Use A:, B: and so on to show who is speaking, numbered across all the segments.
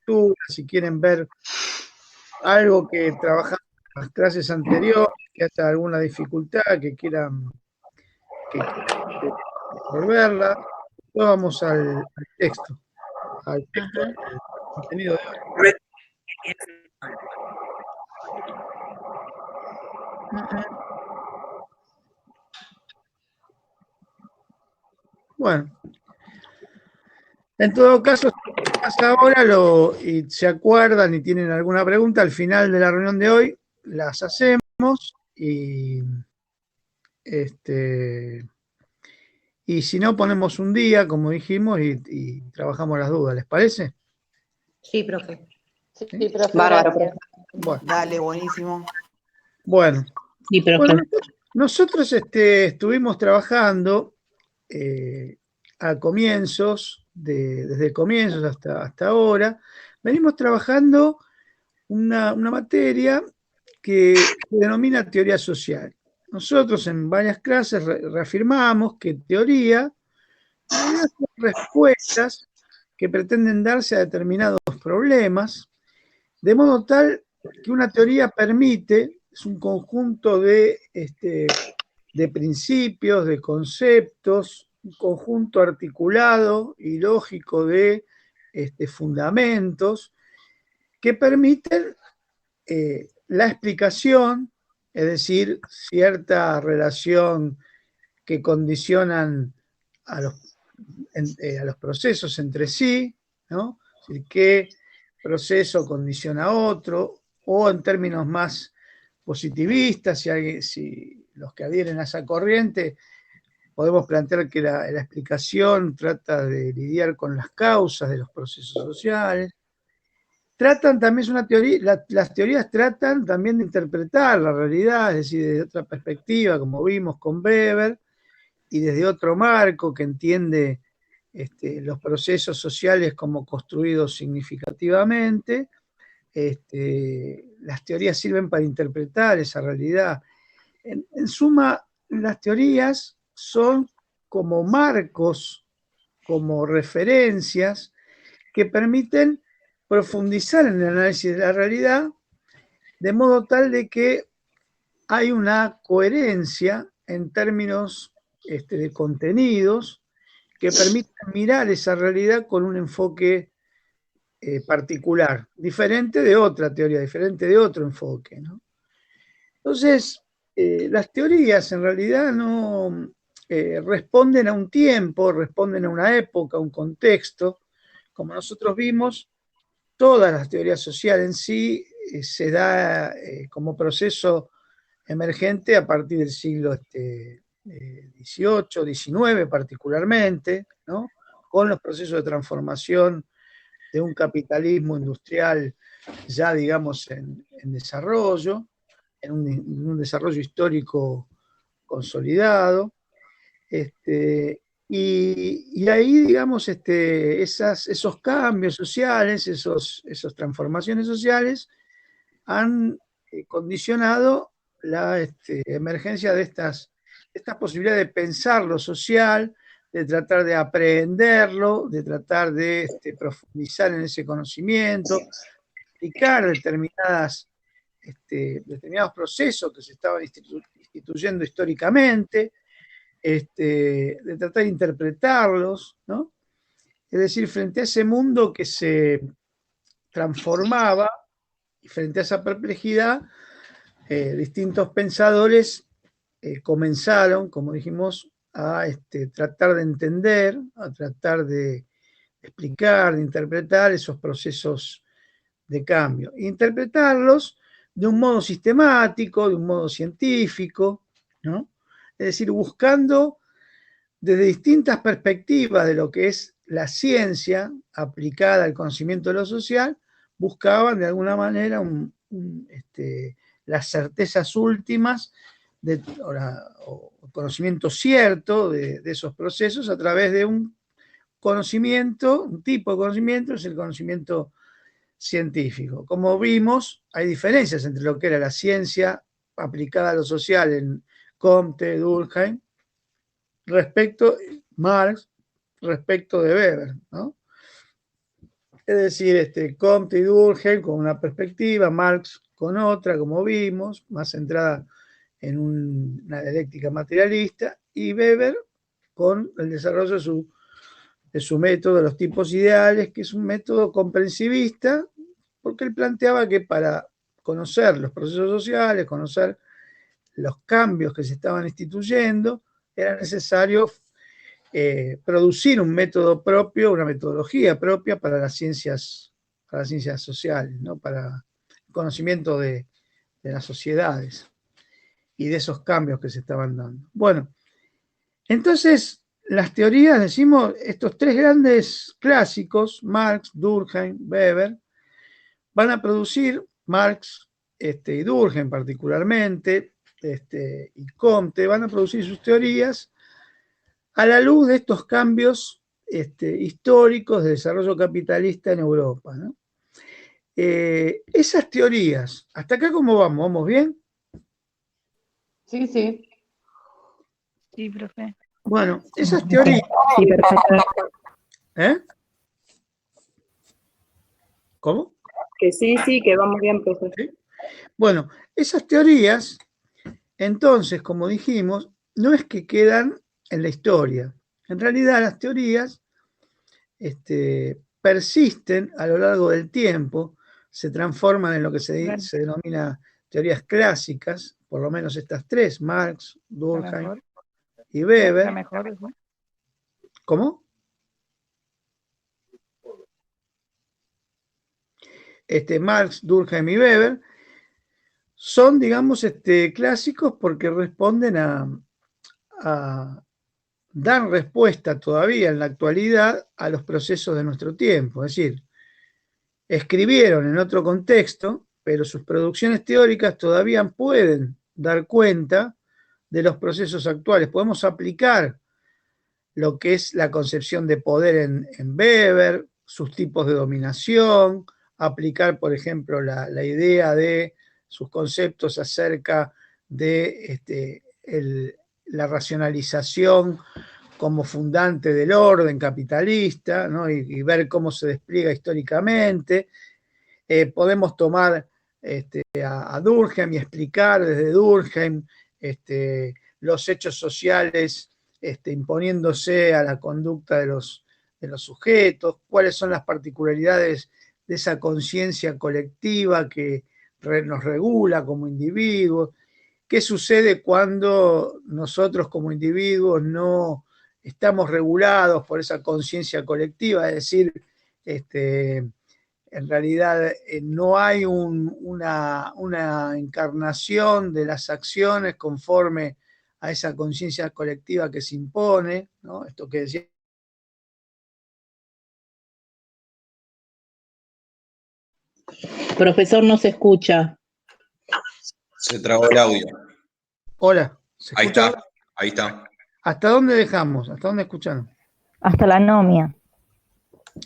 A: lectura, si quieren ver algo que trabajamos en las clases anteriores, que haya alguna dificultad, que quieran resolverla. Después vamos al texto, al texto del contenido de hoy. Bueno, en todo caso, si pasa ahora y se acuerdan y tienen alguna pregunta, al final de la reunión de hoy las hacemos y si no, ponemos un día, como dijimos, y trabajamos las dudas. ¿Les parece?
B: Sí, profe.
A: ¿Sí?
C: Profe. Bárbaro, profe.
A: Bueno.
D: Dale, buenísimo.
A: Bueno.
C: Sí, profe.
A: Bueno, nosotros estuvimos trabajando a comienzos, desde comienzos hasta ahora, venimos trabajando una materia que se denomina teoría social. Nosotros en varias clases reafirmamos que teoría son respuestas que pretenden darse a determinados problemas, de modo tal que una teoría permite, es un conjunto de principios, de conceptos, un conjunto articulado y lógico de fundamentos que permiten la explicación, es decir, cierta relación que condicionan a los procesos entre sí, ¿no? Es decir, qué proceso condiciona a otro, o en términos más positivistas, si los que adhieren a esa corriente, podemos plantear que la explicación trata de lidiar con las causas de los procesos sociales. Tratan también, es una teoría, las teorías tratan también de interpretar la realidad, es decir, desde otra perspectiva, como vimos con Weber, y desde otro marco que entiende los procesos sociales como construidos significativamente. Las teorías sirven para interpretar esa realidad. En suma, las teorías son como marcos, como referencias que permiten profundizar en el análisis de la realidad, de modo tal de que hay una coherencia en términos de contenidos que permiten mirar esa realidad con un enfoque particular, diferente de otra teoría, diferente de otro enfoque, ¿no? Entonces, las teorías en realidad no responden a un tiempo, responden a una época, a un contexto. Como nosotros vimos, todas las teorías sociales en sí se da como proceso emergente a partir del siglo XVIII, XIX particularmente, ¿no? Con los procesos de transformación de un capitalismo industrial ya, digamos, en desarrollo, en un desarrollo histórico consolidado. Y ahí, digamos, esos cambios sociales, esas transformaciones sociales han condicionado la emergencia de estas posibilidades de pensar lo social, de tratar de aprenderlo, de tratar de profundizar en ese conocimiento, explicar determinados procesos que se estaban instituyendo históricamente, de tratar de interpretarlos, ¿no? Es decir, frente a ese mundo que se transformaba y frente a esa perplejidad, distintos pensadores comenzaron, como dijimos, a tratar de entender, a tratar de explicar, de interpretar esos procesos de cambio. Interpretarlos de un modo sistemático, de un modo científico, ¿no? Es decir, buscando desde distintas perspectivas de lo que es la ciencia aplicada al conocimiento de lo social, buscaban de alguna manera las certezas últimas o conocimiento cierto de esos procesos a través de un conocimiento, un tipo de conocimiento, es el conocimiento científico. Como vimos, hay diferencias entre lo que era la ciencia aplicada a lo social en Comte, Durkheim, Marx, respecto de Weber, ¿no? Es decir, Comte y Durkheim con una perspectiva, Marx con otra, como vimos, más centrada en una dialéctica materialista, y Weber con el desarrollo de su método de los tipos ideales, que es un método comprensivista, porque él planteaba que para conocer los procesos sociales, conocer los cambios que se estaban instituyendo, era necesario producir un método propio, una metodología propia para las ciencias sociales, ¿no? Para el conocimiento de las sociedades y de esos cambios que se estaban dando. Bueno, entonces las teorías, decimos, estos tres grandes clásicos, Marx, Durkheim, Weber, van a producir, Marx y Durkheim particularmente, y Comte, van a producir sus teorías a la luz de estos cambios históricos de desarrollo capitalista en Europa, ¿no? Esas teorías, ¿hasta acá cómo vamos? ¿Vamos bien?
B: Sí, sí.
C: Sí, profe.
A: Bueno, esas teorías...
C: Sí, perfecto.
A: ¿Eh? ¿Cómo?
C: Que sí, que vamos bien, profe.
A: ¿Sí? Bueno, esas teorías, entonces, como dijimos, no es que quedan en la historia. En realidad, las teorías persisten a lo largo del tiempo, se transforman en lo que se denomina teorías clásicas, por lo menos estas tres, Marx, Durkheim y Weber. ¿Cómo? Marx, Durkheim y Weber son, digamos, clásicos porque responden a dar respuesta todavía en la actualidad a los procesos de nuestro tiempo. Es decir, escribieron en otro contexto, pero sus producciones teóricas todavía pueden dar cuenta de los procesos actuales. Podemos aplicar lo que es la concepción de poder en Weber, sus tipos de dominación, aplicar, por ejemplo, la idea de sus conceptos acerca de la racionalización como fundante del orden capitalista, ¿no? y ver cómo se despliega históricamente. Podemos tomar a Durkheim y explicar desde Durkheim los hechos sociales imponiéndose a la conducta de los sujetos, cuáles son las particularidades de esa conciencia colectiva que nos regula como individuos, qué sucede cuando nosotros como individuos no estamos regulados por esa conciencia colectiva, es decir, en realidad no hay una encarnación de las acciones conforme a esa conciencia colectiva que se impone, ¿no? Esto que decía.
D: Profesor, no se escucha.
E: Se trabó el audio.
A: Hola, ¿se
E: Ahí
A: escucha?
E: está, ahí está.
A: ¿Hasta dónde dejamos? ¿Hasta dónde escucharon?
C: Hasta la anomia.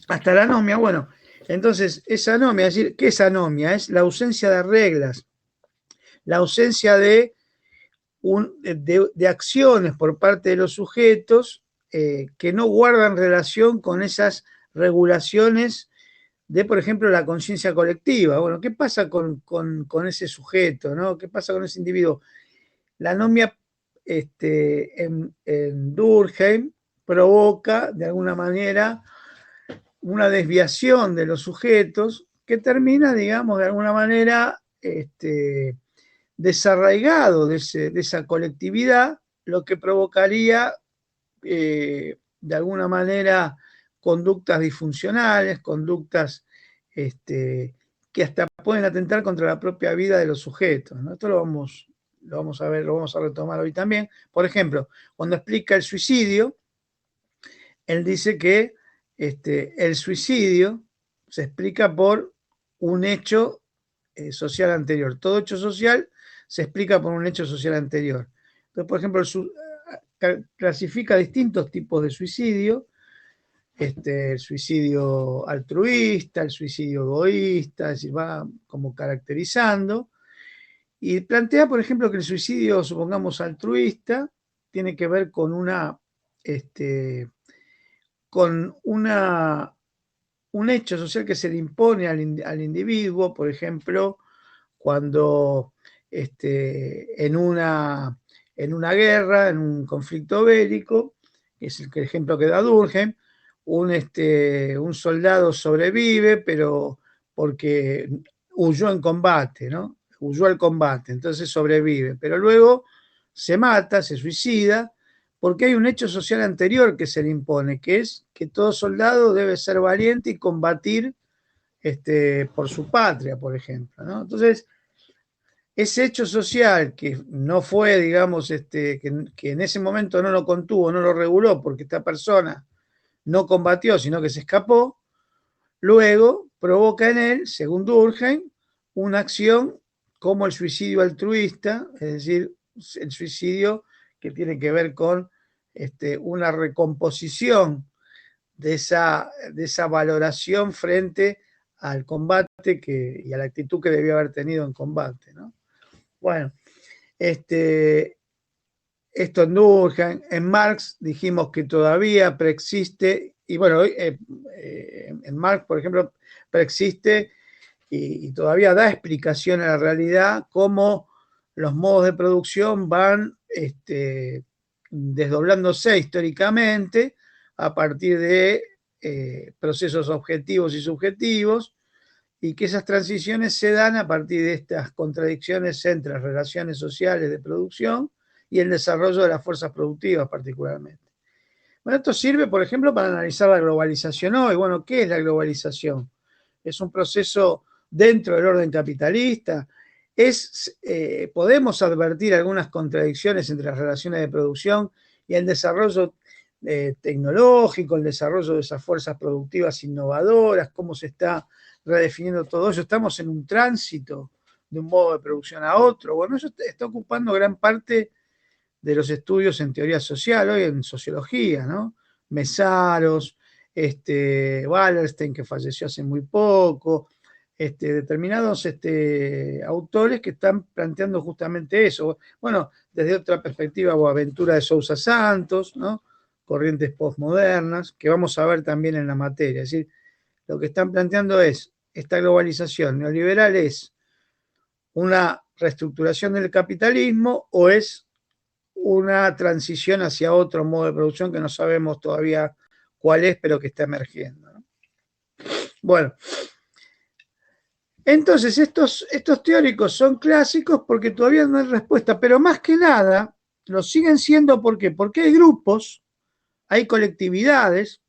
A: Hasta la anomia, bueno. Entonces, esa anomia, es decir, ¿qué es anomia? Es la ausencia de reglas, la ausencia de acciones por parte de los sujetos que no guardan relación con esas regulaciones de, por ejemplo, la conciencia colectiva. Bueno, ¿qué pasa con ese sujeto, ¿no? ¿Qué pasa con ese individuo? La anomia en Durkheim provoca, de alguna manera, una desviación de los sujetos que termina, digamos, de alguna manera, desarraigado de esa colectividad, lo que provocaría, de alguna manera, conductas disfuncionales, conductas que hasta pueden atentar contra la propia vida de los sujetos, ¿no? Esto lo vamos a ver, lo vamos a retomar hoy también. Por ejemplo, cuando explica el suicidio, él dice que el suicidio se explica por un hecho social anterior. Todo hecho social se explica por un hecho social anterior. Entonces, por ejemplo, clasifica distintos tipos de suicidio, el suicidio altruista, el suicidio egoísta, es decir, va como caracterizando, y plantea, por ejemplo, que el suicidio, supongamos, altruista, tiene que ver con una un hecho social que se le impone al individuo, por ejemplo, cuando en una guerra, en un conflicto bélico, que es el ejemplo que da Durkheim, un soldado sobrevive, pero porque huyó en combate, ¿no? Huyó al combate, entonces sobrevive, pero luego se mata, se suicida, porque hay un hecho social anterior que se le impone, que es que todo soldado debe ser valiente y combatir por su patria, por ejemplo, ¿no? Entonces, ese hecho social que no fue, digamos, que en ese momento no lo contuvo, no lo reguló, porque esta persona no combatió, sino que se escapó, luego provoca en él, según Durkheim, una acción como el suicidio altruista, es decir, el suicidio que tiene que ver con una recomposición de esa valoración frente al combate y a la actitud que debió haber tenido en combate, ¿no? Bueno, esto en Durkheim, en Marx dijimos que todavía preexiste, y bueno, en Marx, por ejemplo, preexiste y todavía da explicación a la realidad cómo los modos de producción van desdoblándose históricamente a partir de procesos objetivos y subjetivos, y que esas transiciones se dan a partir de estas contradicciones entre las relaciones sociales de producción y el desarrollo de las fuerzas productivas particularmente. Bueno, esto sirve, por ejemplo, para analizar la globalización hoy. Bueno, ¿qué es la globalización? Es un proceso dentro del orden capitalista. Podemos advertir algunas contradicciones entre las relaciones de producción y el desarrollo tecnológico, el desarrollo de esas fuerzas productivas innovadoras, cómo se está redefiniendo todo eso. Estamos en un tránsito de un modo de producción a otro. Bueno, eso está ocupando gran parte de los estudios en teoría social, hoy en sociología, ¿no? Mesaros, Wallerstein, que falleció hace muy poco, determinados autores que están planteando justamente eso. Bueno, desde otra perspectiva, Boaventura de Sousa Santos, ¿no? Corrientes postmodernas, que vamos a ver también en la materia. Es decir, lo que están planteando es, esta globalización neoliberal es una reestructuración del capitalismo o es una transición hacia otro modo de producción que no sabemos todavía cuál es, pero que está emergiendo, ¿no? Bueno, entonces estos teóricos son clásicos porque todavía no hay respuesta, pero más que nada lo siguen siendo. ¿Por qué? Porque hay grupos, hay colectividades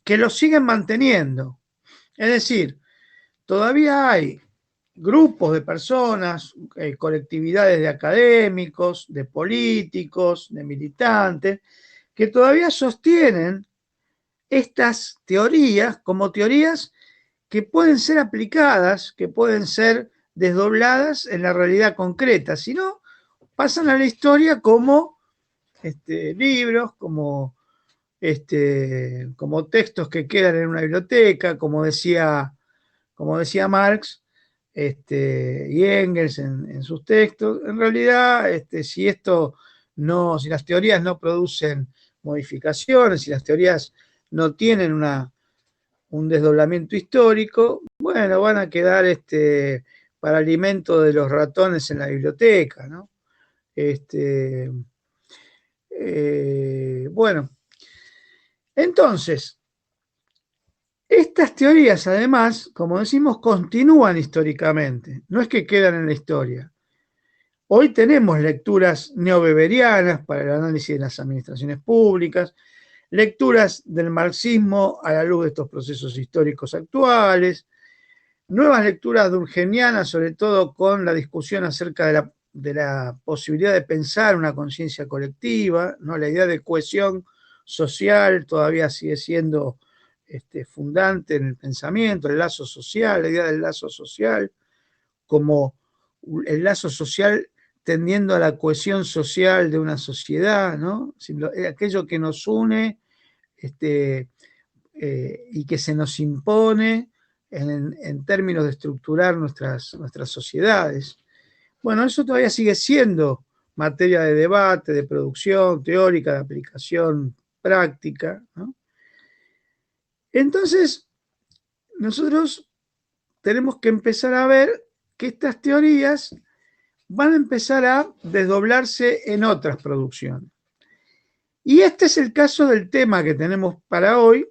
A: que los siguen manteniendo. Es decir, todavía hay grupos de personas, colectividades de académicos, de políticos, de militantes, que todavía sostienen estas teorías como teorías que pueden ser aplicadas, que pueden ser desdobladas en la realidad concreta. Si no, pasan a la historia como libros, como textos que quedan en una biblioteca, como decía Marx y Engels en sus textos. En realidad, si las teorías no producen modificaciones, si las teorías no tienen un desdoblamiento histórico, bueno, van a quedar para alimento de los ratones en la biblioteca, ¿no? Bueno, entonces, estas teorías, además, como decimos, continúan históricamente, no es que quedan en la historia. Hoy tenemos lecturas neoweberianas para el análisis de las administraciones públicas, lecturas del marxismo a la luz de estos procesos históricos actuales, nuevas lecturas durkheimianas, sobre todo con la discusión acerca de la posibilidad de pensar una conciencia colectiva, ¿no? La idea de cohesión social todavía sigue siendo fundante en el pensamiento, el lazo social, la idea del lazo social como el lazo social tendiendo a la cohesión social de una sociedad, ¿no? Aquello que nos une y que se nos impone en términos de estructurar nuestras sociedades. Bueno, eso todavía sigue siendo materia de debate, de producción teórica, de aplicación práctica, ¿no? Entonces, nosotros tenemos que empezar a ver que estas teorías van a empezar a desdoblarse en otras producciones. Y este es el caso del tema que tenemos para hoy.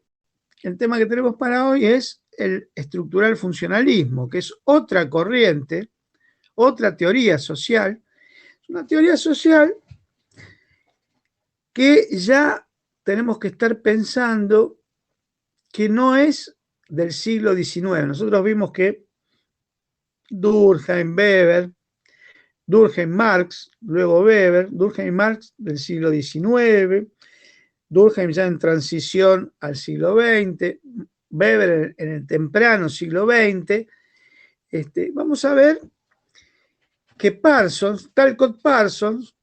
A: El tema que tenemos para hoy es el estructural funcionalismo, que es otra corriente, otra teoría social. Es una teoría social que ya tenemos que estar pensando que no es del siglo XIX. Nosotros vimos que Durkheim, Weber, Durkheim, Marx, luego Weber, Durkheim y Marx del siglo XIX, Durkheim ya en transición al siglo XX, Weber en el temprano siglo XX. Vamos a ver que Parsons, Talcott Parsons,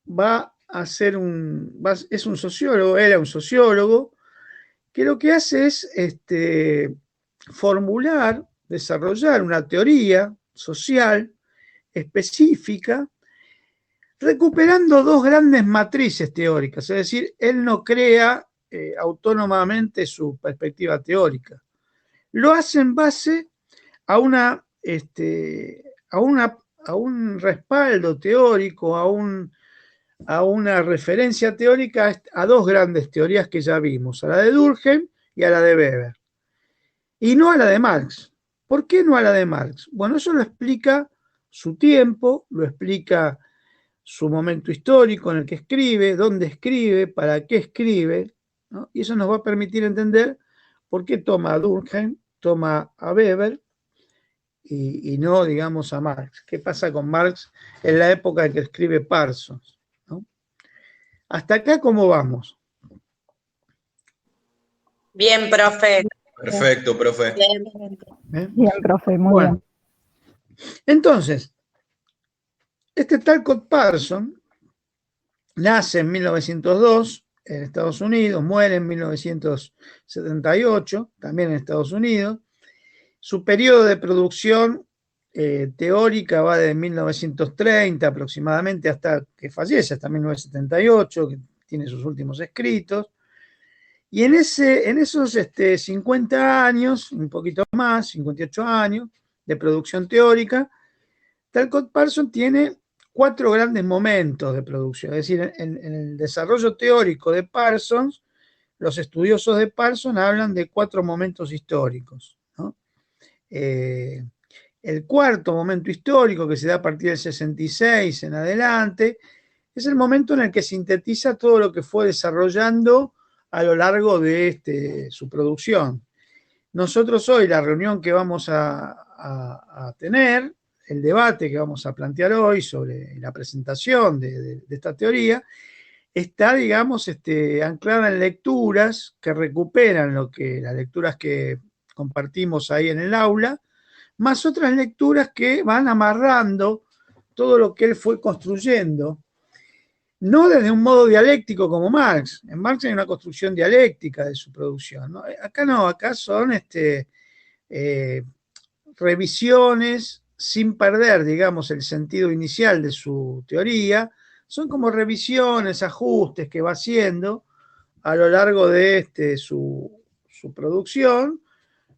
A: va a ser es un sociólogo, era un sociólogo, que lo que hace es formular, desarrollar una teoría social específica, recuperando dos grandes matrices teóricas, es decir, él no crea autónomamente su perspectiva teórica. Lo hace en base a un respaldo teórico, a una referencia teórica a dos grandes teorías que ya vimos, a la de Durkheim y a la de Weber. Y no a la de Marx. ¿Por qué no a la de Marx? Bueno, eso lo explica su tiempo, lo explica su momento histórico en el que escribe, dónde escribe, para qué escribe, ¿no? Y eso nos va a permitir entender por qué toma a Durkheim, toma a Weber y no, digamos, a Marx. ¿Qué pasa con Marx en la época en que escribe Parsons? ¿No? ¿Hasta acá cómo vamos?
D: Bien, profe.
E: Perfecto, profe.
D: Bien.
C: Bien, profe, muy bien.
A: Entonces, Talcott Parsons nace en 1902 en Estados Unidos, muere en 1978, también en Estados Unidos. Su periodo de producción teórica va de 1930 aproximadamente hasta que fallece, hasta 1978, que tiene sus últimos escritos. Y en esos 50 años, un poquito más, 58 años de producción teórica, Talcott Parsons tiene 4 grandes momentos de producción. Es decir, en el desarrollo teórico de Parsons, los estudiosos de Parsons hablan de 4 momentos históricos, ¿no? El cuarto momento histórico, que se da a partir del 66 en adelante, es el momento en el que sintetiza todo lo que fue desarrollando a lo largo de su producción. Nosotros hoy, la reunión que vamos a tener, el debate que vamos a plantear hoy sobre la presentación de esta teoría, está, digamos, anclada en lecturas que recuperan las lecturas que compartimos ahí en el aula, más otras lecturas que van amarrando todo lo que él fue construyendo, no desde un modo dialéctico como Marx. En Marx hay una construcción dialéctica de su producción, ¿no? Acá no, acá son revisiones sin perder, digamos, el sentido inicial de su teoría. Son como revisiones, ajustes que va haciendo a lo largo de su producción,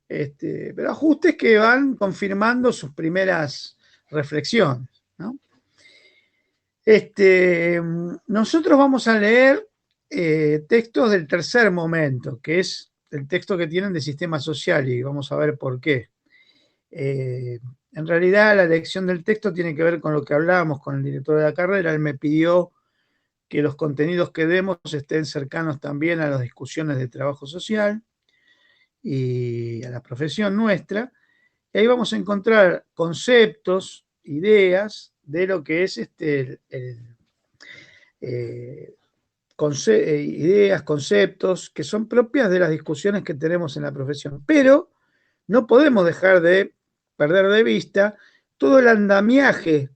A: pero ajustes que van confirmando sus primeras reflexiones, ¿no? Nosotros vamos a leer textos del tercer momento, que es el texto que tienen de sistema social, y vamos a ver por qué. En realidad, la elección del texto tiene que ver con lo que hablábamos con el director de la carrera. Él me pidió que los contenidos que demos estén cercanos también a las discusiones de trabajo social y a la profesión nuestra. Y ahí vamos a encontrar conceptos, ideas de lo que es ideas, conceptos que son propias de las discusiones que tenemos en la profesión. Pero no podemos dejar de perder de vista todo el andamiaje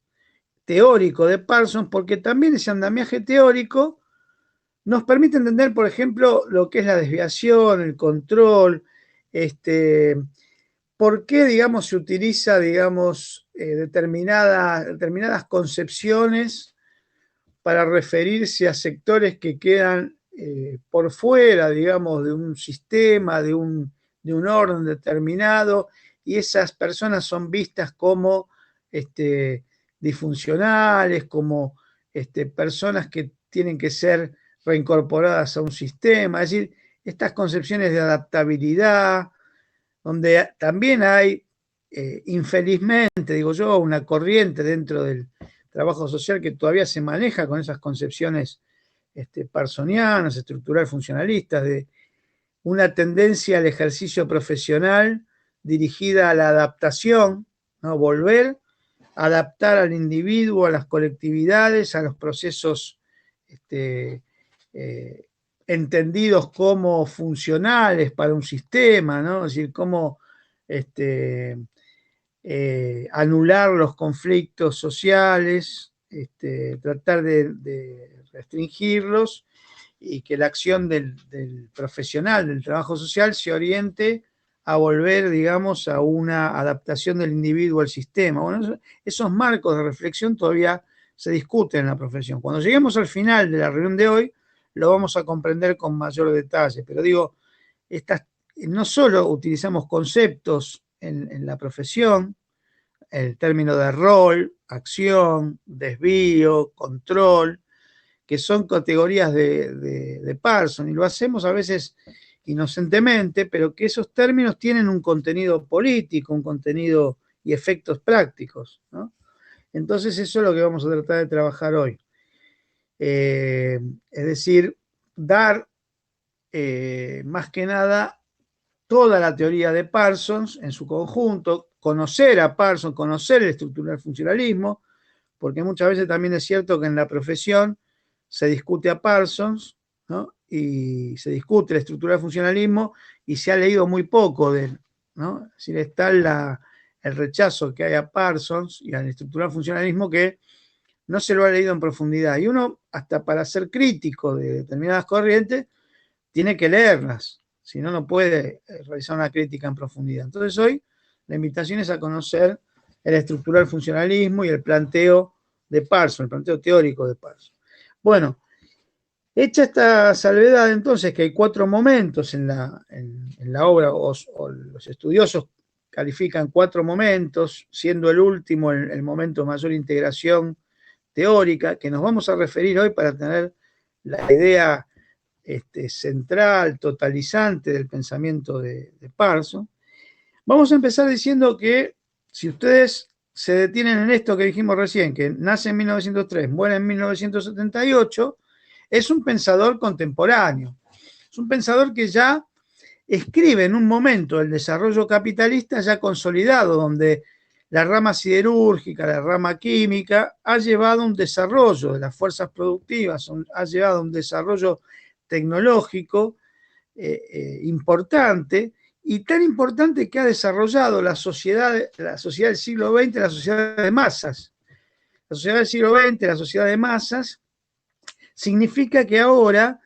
A: teórico de Parsons, porque también ese andamiaje teórico nos permite entender, por ejemplo, lo que es la desviación, el control, por qué, digamos, se utiliza, digamos, determinadas concepciones para referirse a sectores que quedan por fuera, digamos, de un sistema, de de un orden determinado, y esas personas son vistas como disfuncionales, como personas que tienen que ser reincorporadas a un sistema. Es decir, estas concepciones de adaptabilidad, donde también hay, infelizmente, digo yo, una corriente dentro del trabajo social que todavía se maneja con esas concepciones parsonianas, estructural funcionalistas, de una tendencia al ejercicio profesional dirigida a la adaptación, ¿no? Volver a adaptar al individuo, a las colectividades, a los procesos entendidos como funcionales para un sistema, ¿no? Es decir, cómo anular los conflictos sociales, tratar de restringirlos, y que la acción del profesional del trabajo social se oriente a volver, digamos, a una adaptación del individuo al sistema. Bueno, esos marcos de reflexión todavía se discuten en la profesión. Cuando lleguemos al final de la reunión de hoy, lo vamos a comprender con mayor detalle. Pero digo, no solo utilizamos conceptos en la profesión, el término de rol, acción, desvío, control, que son categorías de Parsons, y lo hacemos a veces inocentemente, pero que esos términos tienen un contenido político, un contenido y efectos prácticos, ¿no? Entonces eso es lo que vamos a tratar de trabajar hoy. Es decir, dar más que nada toda la teoría de Parsons en su conjunto, conocer a Parsons, conocer el estructural funcionalismo, porque muchas veces también es cierto que en la profesión se discute a Parsons, ¿no? Y se discute el estructural funcionalismo y se ha leído muy poco de él, ¿no? Es decir, está el rechazo que hay a Parsons y al estructural funcionalismo, que no se lo ha leído en profundidad. Y uno, hasta para ser crítico de determinadas corrientes, tiene que leerlas, si no, no puede realizar una crítica en profundidad. Entonces hoy la invitación es a conocer el estructural funcionalismo y el planteo de Parsons, el planteo teórico de Parsons. Bueno, hecha esta salvedad, entonces, que hay 4 momentos en la obra, o los estudiosos califican 4 momentos, siendo el último el momento de mayor integración teórica, que nos vamos a referir hoy para tener la idea central, totalizante del pensamiento de Parsons. Vamos a empezar diciendo que, si ustedes se detienen en esto que dijimos recién, que nace en 1903, muere en 1978, es un pensador contemporáneo. Es un pensador que ya escribe en un momento el desarrollo capitalista ya consolidado, donde la rama siderúrgica, la rama química, ha llevado un desarrollo de las fuerzas productivas, ha llevado un desarrollo tecnológico importante, y tan importante que ha desarrollado la sociedad del siglo XX, la sociedad de masas. La sociedad del siglo XX, la sociedad de masas, significa que ahora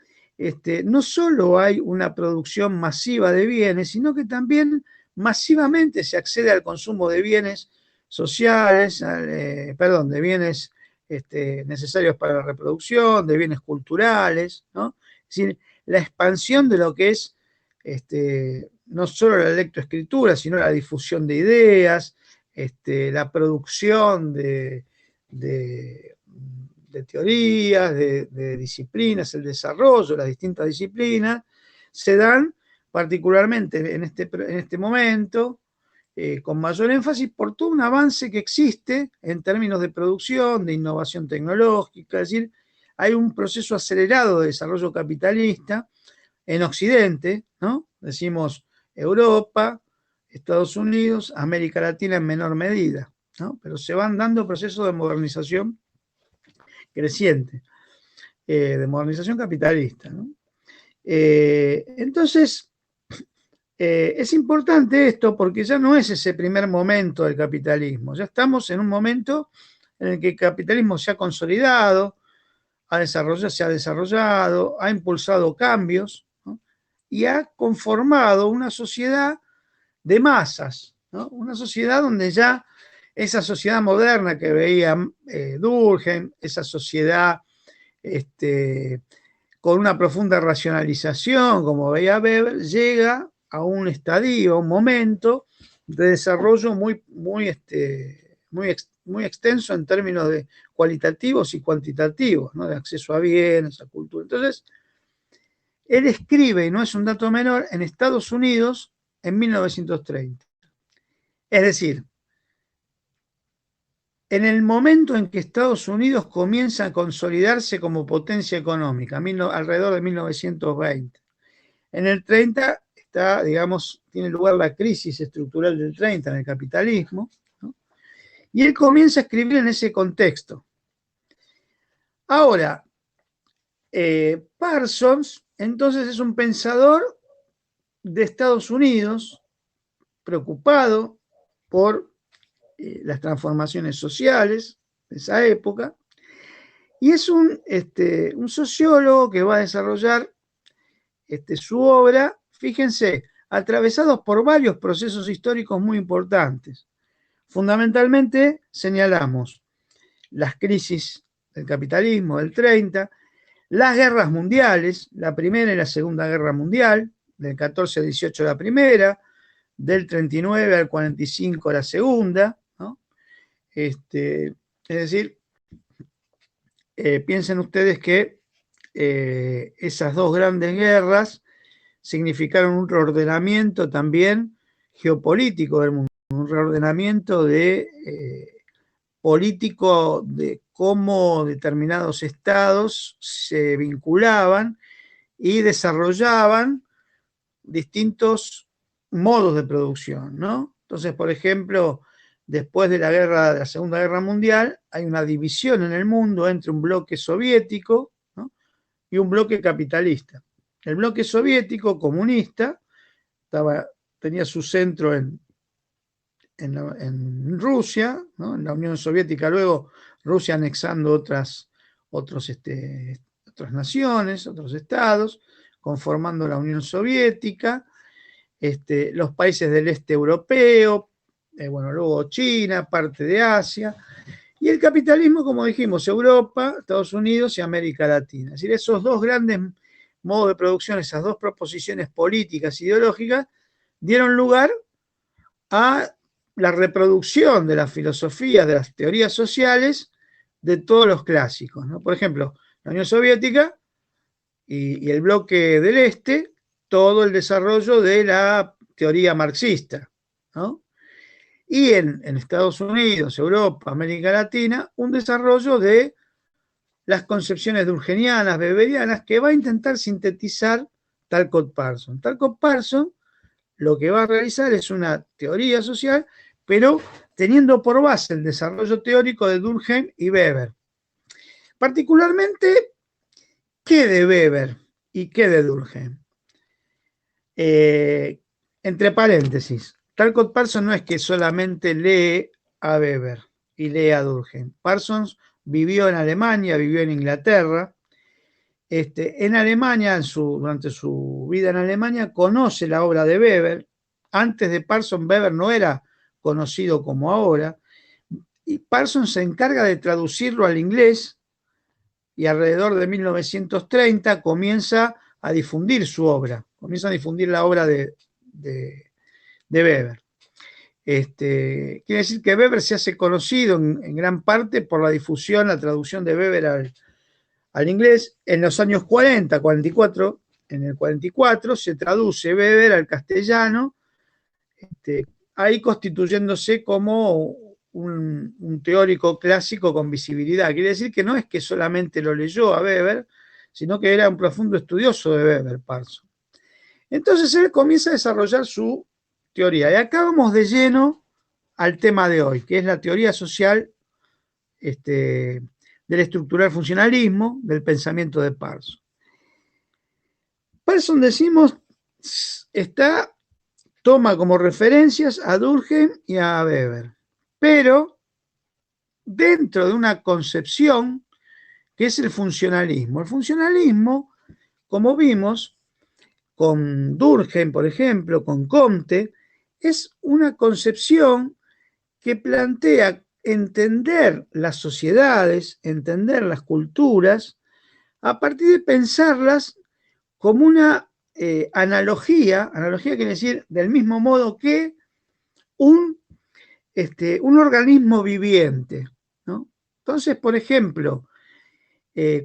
A: no solo hay una producción masiva de bienes, sino que también masivamente se accede al consumo de bienes sociales, de bienes necesarios para la reproducción, de bienes culturales, ¿no? Es decir, la expansión de lo que es no solo la lectoescritura, sino la difusión de ideas, la producción de teorías, de disciplinas, el desarrollo de las distintas disciplinas, se dan particularmente en este momento, con mayor énfasis por todo un avance que existe en términos de producción, de innovación tecnológica. Es decir, hay un proceso acelerado de desarrollo capitalista en Occidente, ¿no? Decimos Europa, Estados Unidos, América Latina en menor medida, ¿no? Pero se van dando procesos de modernización creciente, de modernización capitalista, ¿no? Entonces, es importante esto porque ya no es ese primer momento del capitalismo, ya estamos en un momento en el que el capitalismo se ha consolidado, se ha desarrollado, ha impulsado cambios, ¿no? Y ha conformado una sociedad de masas, ¿no? Una sociedad donde ya esa sociedad moderna que veía Durkheim, esa sociedad con una profunda racionalización, como veía Weber, llega a un estadio, a un momento de desarrollo muy extenso en términos de cualitativos y cuantitativos, ¿no? De acceso a bienes, a cultura. Entonces, él escribe, y no es un dato menor, en Estados Unidos en 1930. Es decir, en el momento en que Estados Unidos comienza a consolidarse como potencia económica, alrededor de 1920. En el 30 está, digamos, tiene lugar la crisis estructural del 30 en el capitalismo, ¿no? Y él comienza a escribir en ese contexto. Ahora, Parsons, entonces, es un pensador de Estados Unidos preocupado por las transformaciones sociales de esa época, y es un sociólogo que va a desarrollar su obra, fíjense, atravesados por varios procesos históricos muy importantes. Fundamentalmente señalamos las crisis del capitalismo del 30, las guerras mundiales, la Primera y la Segunda Guerra Mundial, del 14 al 18 la primera, del 39 al 45 la segunda, ¿no? Es decir, piensen ustedes que esas dos grandes guerras significaron un reordenamiento también geopolítico del mundo, un reordenamiento político de cómo determinados estados se vinculaban y desarrollaban distintos modos de producción, ¿no? Entonces, por ejemplo, después de la Segunda Guerra Mundial, hay una división en el mundo entre un bloque soviético, ¿no? Y un bloque capitalista. El bloque soviético comunista tenía su centro en Rusia, ¿no? En la Unión Soviética, luego Rusia anexando otras naciones, otros estados, conformando la Unión Soviética, los países del este europeo, luego China, parte de Asia, y el capitalismo, como dijimos, Europa, Estados Unidos y América Latina. Es decir, esos dos grandes modos de producción, esas dos proposiciones políticas e ideológicas, dieron lugar a la reproducción de las filosofías, de las teorías sociales, de todos los clásicos, ¿no? Por ejemplo, la Unión Soviética y el bloque del este, todo el desarrollo de la teoría marxista, ¿no? Y en Estados Unidos, Europa, América Latina, un desarrollo de las concepciones durkheimianas, weberianas, que va a intentar sintetizar Talcott Parsons. Talcott Parsons lo que va a realizar es una teoría social, pero teniendo por base el desarrollo teórico de Durkheim y Weber. Particularmente, ¿qué de Weber y qué de Durkheim? Entre paréntesis, Talcott Parsons no es que solamente lee a Weber y lee a Durkheim. Parsons vivió en Alemania, vivió en Inglaterra. En Alemania, durante su vida en Alemania, conoce la obra de Weber. Antes de Parsons, Weber no era conocido como ahora. Y Parsons se encarga de traducirlo al inglés y alrededor de 1930 comienza a difundir su obra. Comienza a difundir la obra de Weber. Quiere decir que Weber se hace conocido en gran parte por la difusión, la traducción de Weber al inglés. En los años 40, 44, en el 44 se traduce Weber al castellano, ahí constituyéndose como un teórico clásico con visibilidad. Quiere decir que no es que solamente lo leyó a Weber, sino que era un profundo estudioso de Weber, Parsons. Entonces él comienza a desarrollar su teoría. Y acá vamos de lleno al tema de hoy, que es la teoría social del estructural funcionalismo, del pensamiento de Parsons. Parsons, decimos, toma como referencias a Durkheim y a Weber, pero dentro de una concepción que es el funcionalismo. El funcionalismo, como vimos, con Durkheim, por ejemplo, con Comte, es una concepción que plantea entender las sociedades, entender las culturas, a partir de pensarlas como una analogía quiere decir del mismo modo que un organismo viviente, ¿no? Entonces, por ejemplo,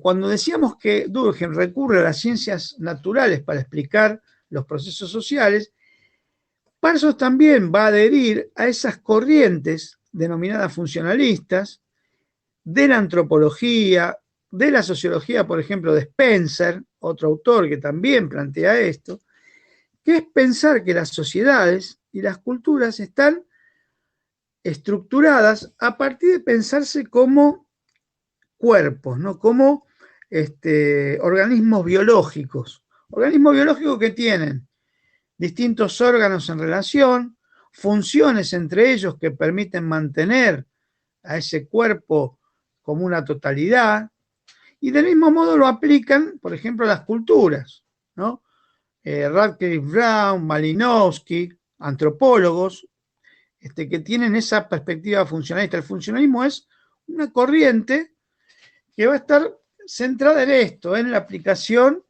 A: cuando decíamos que Durkheim recurre a las ciencias naturales para explicar los procesos sociales, Parsons también va a adherir a esas corrientes denominadas funcionalistas de la antropología, de la sociología, por ejemplo, de Spencer, otro autor que también plantea esto, que es pensar que las sociedades y las culturas están estructuradas a partir de pensarse como cuerpos, ¿no? Como organismos biológicos que tienen distintos órganos en relación, funciones entre ellos que permiten mantener a ese cuerpo como una totalidad, y del mismo modo lo aplican, por ejemplo, a las culturas, ¿no? Radcliffe Brown, Malinowski, antropólogos, que tienen esa perspectiva funcionalista. El funcionalismo es una corriente que va a estar centrada en esto, en la aplicación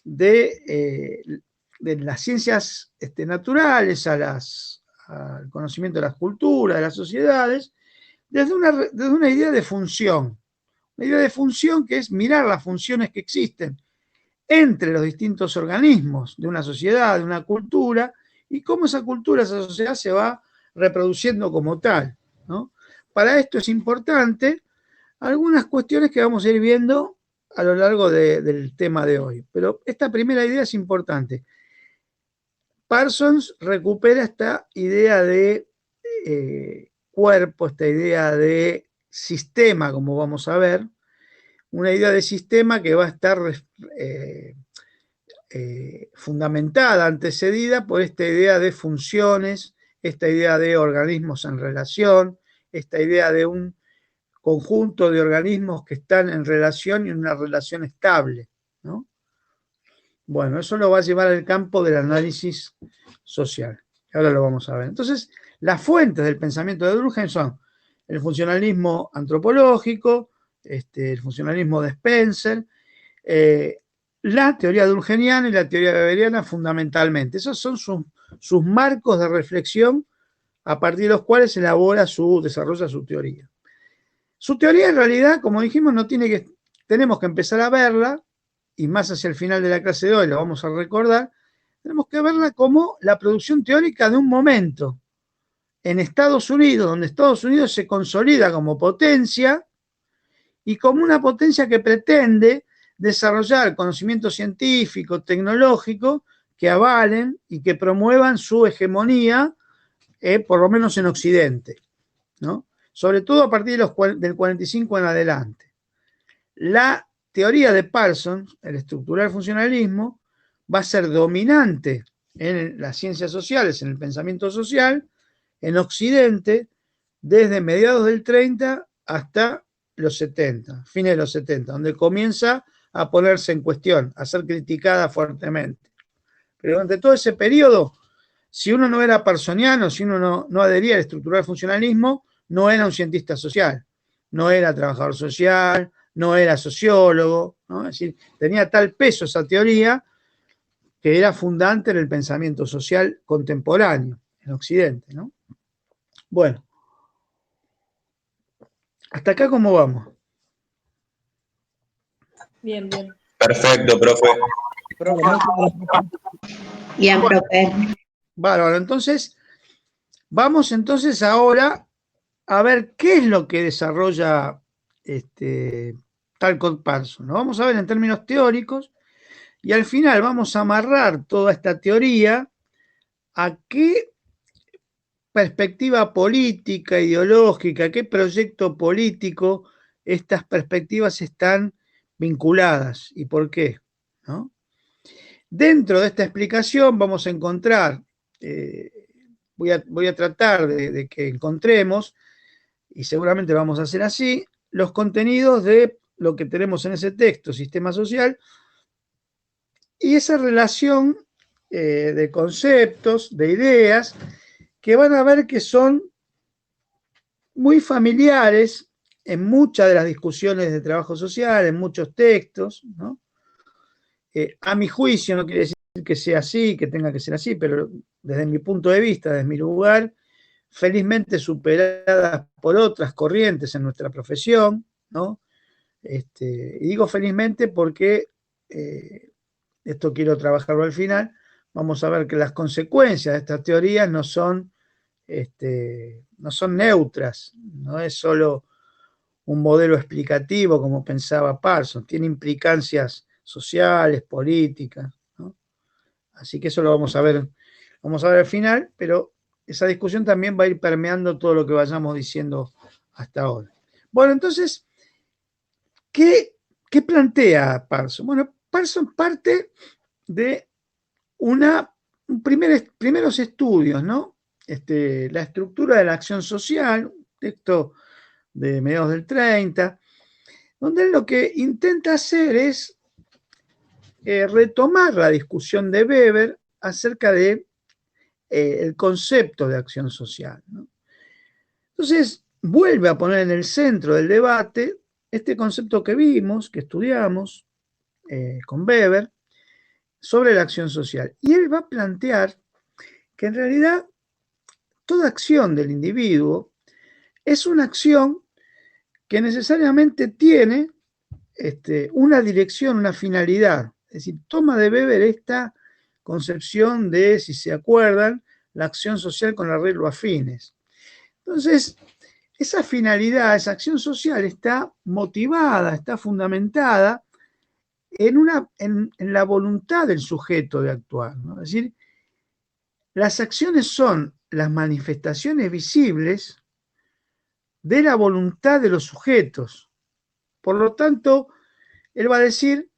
A: de las ciencias naturales al conocimiento de las culturas, de las sociedades, desde una idea de función. Una idea de función que es mirar las funciones que existen entre los distintos organismos de una sociedad, de una cultura, y cómo esa cultura, esa sociedad se va reproduciendo como tal, ¿no? Para esto es importante algunas cuestiones que vamos a ir viendo a lo largo del tema de hoy. Pero esta primera idea es importante. Parsons recupera esta idea de cuerpo, esta idea de sistema, como vamos a ver, una idea de sistema que va a estar fundamentada, antecedida por esta idea de funciones, esta idea de organismos en relación, esta idea de un conjunto de organismos que están en relación y en una relación estable, ¿no? Bueno, eso lo va a llevar al campo del análisis social. Ahora lo vamos a ver. Entonces, las fuentes del pensamiento de Durkheim son el funcionalismo antropológico, el funcionalismo de Spencer, la teoría durkheimiana y la teoría weberiana fundamentalmente. Esos son sus marcos de reflexión a partir de los cuales desarrolla su teoría. Su teoría en realidad, como dijimos, tenemos que empezar a verla, y más hacia el final de la clase de hoy lo vamos a recordar, tenemos que verla como la producción teórica de un momento en Estados Unidos, donde Estados Unidos se consolida como potencia y como una potencia que pretende desarrollar conocimiento científico, tecnológico, que avalen y que promuevan su hegemonía, por lo menos en Occidente, ¿no? Sobre todo a partir del 45 en adelante. La teoría de Parsons, el estructural funcionalismo, va a ser dominante en las ciencias sociales, en el pensamiento social, en Occidente, desde mediados del 30 hasta los 70, fines de los 70, donde comienza a ponerse en cuestión, a ser criticada fuertemente. Pero durante todo ese periodo, si uno no era parsoniano, si uno no adhería al estructural funcionalismo, no era un cientista social, no era trabajador social, no era sociólogo, ¿no? Es decir, tenía tal peso esa teoría que era fundante en el pensamiento social contemporáneo en Occidente, ¿no? Bueno, hasta acá, ¿cómo vamos?
B: Bien, bien.
E: Perfecto, profe.
D: Bien, profe.
A: Bárbaro, entonces, vamos entonces ahora a ver qué es lo que desarrolla Talcott Parsons. Lo vamos a ver en términos teóricos y al final vamos a amarrar toda esta teoría a qué perspectiva política, ideológica, a qué proyecto político estas perspectivas están vinculadas y por qué, ¿no? Dentro de esta explicación vamos a encontrar, voy a tratar de que encontremos, y seguramente lo vamos a hacer así, los contenidos de lo que tenemos en ese texto, sistema social, y esa relación de conceptos, de ideas, que van a ver que son muy familiares en muchas de las discusiones de trabajo social, en muchos textos, ¿no? A mi juicio, no quiere decir que sea así, que tenga que ser así, pero desde mi punto de vista, desde mi lugar, felizmente superadas por otras corrientes en nuestra profesión, ¿no? Y digo felizmente porque esto quiero trabajarlo al final. Vamos a ver que las consecuencias de estas teorías no son neutras, no es solo un modelo explicativo como pensaba Parsons, tiene implicancias sociales, políticas, ¿no? Así que eso lo vamos a ver al final, pero esa discusión también va a ir permeando todo lo que vayamos diciendo hasta ahora. Bueno, entonces, ¿qué plantea Parsons? Bueno, Parsons parte de primeros estudios, ¿no? La estructura de la acción social, un texto de mediados del 30, donde él lo que intenta hacer es retomar la discusión de Weber acerca de el concepto de acción social, ¿no? Entonces, vuelve a poner en el centro del debate este concepto que vimos, que estudiamos con Weber, sobre la acción social. Y él va a plantear que en realidad toda acción del individuo es una acción que necesariamente tiene una dirección, una finalidad. Es decir, toma de Weber esta concepción de, si se acuerdan, la acción social con arreglo a fines. Entonces, esa finalidad, esa acción social está motivada, está fundamentada en la voluntad del sujeto de actuar, ¿no? Es decir, las acciones son las manifestaciones visibles de la voluntad de los sujetos. Por lo tanto, él va a decir,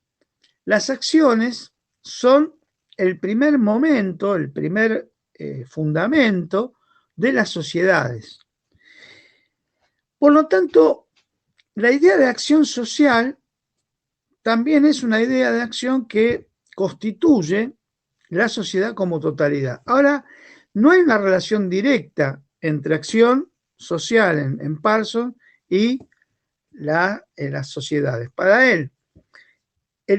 A: las acciones son el primer momento, el primer fundamento de las sociedades. Por lo tanto, la idea de acción social también es una idea de acción que constituye la sociedad como totalidad. Ahora, no hay una relación directa entre acción social en Parsons y las sociedades. Para él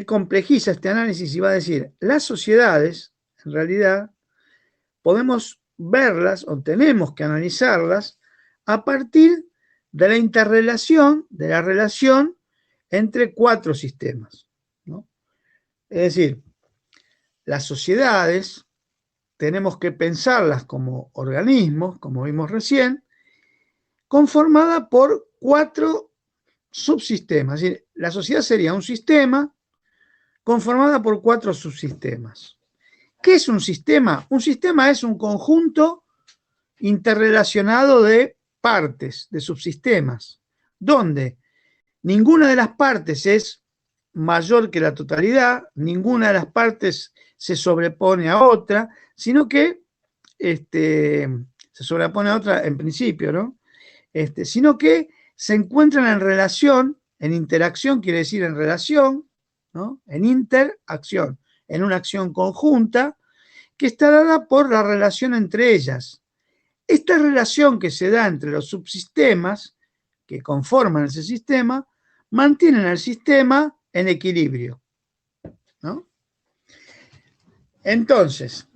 A: complejiza este análisis y va a decir, las sociedades, en realidad, podemos verlas o tenemos que analizarlas a partir de la interrelación, de la relación entre 4 sistemas, ¿no? Es decir, las sociedades tenemos que pensarlas como organismos, como vimos recién, conformada por 4 subsistemas. Es decir, la sociedad sería un sistema conformada por 4 subsistemas. ¿Qué es un sistema? Un sistema es un conjunto interrelacionado de partes, de subsistemas, donde ninguna de las partes es mayor que la totalidad, ninguna de las partes se sobrepone a otra, sino que se sobrepone a otra en principio, ¿no? Sino que se encuentran en relación, en interacción quiere decir en relación, ¿no? En interacción, en una acción conjunta que está dada por la relación entre ellas. Esta relación que se da entre los subsistemas que conforman ese sistema mantienen al sistema en equilibrio, ¿no? Entonces,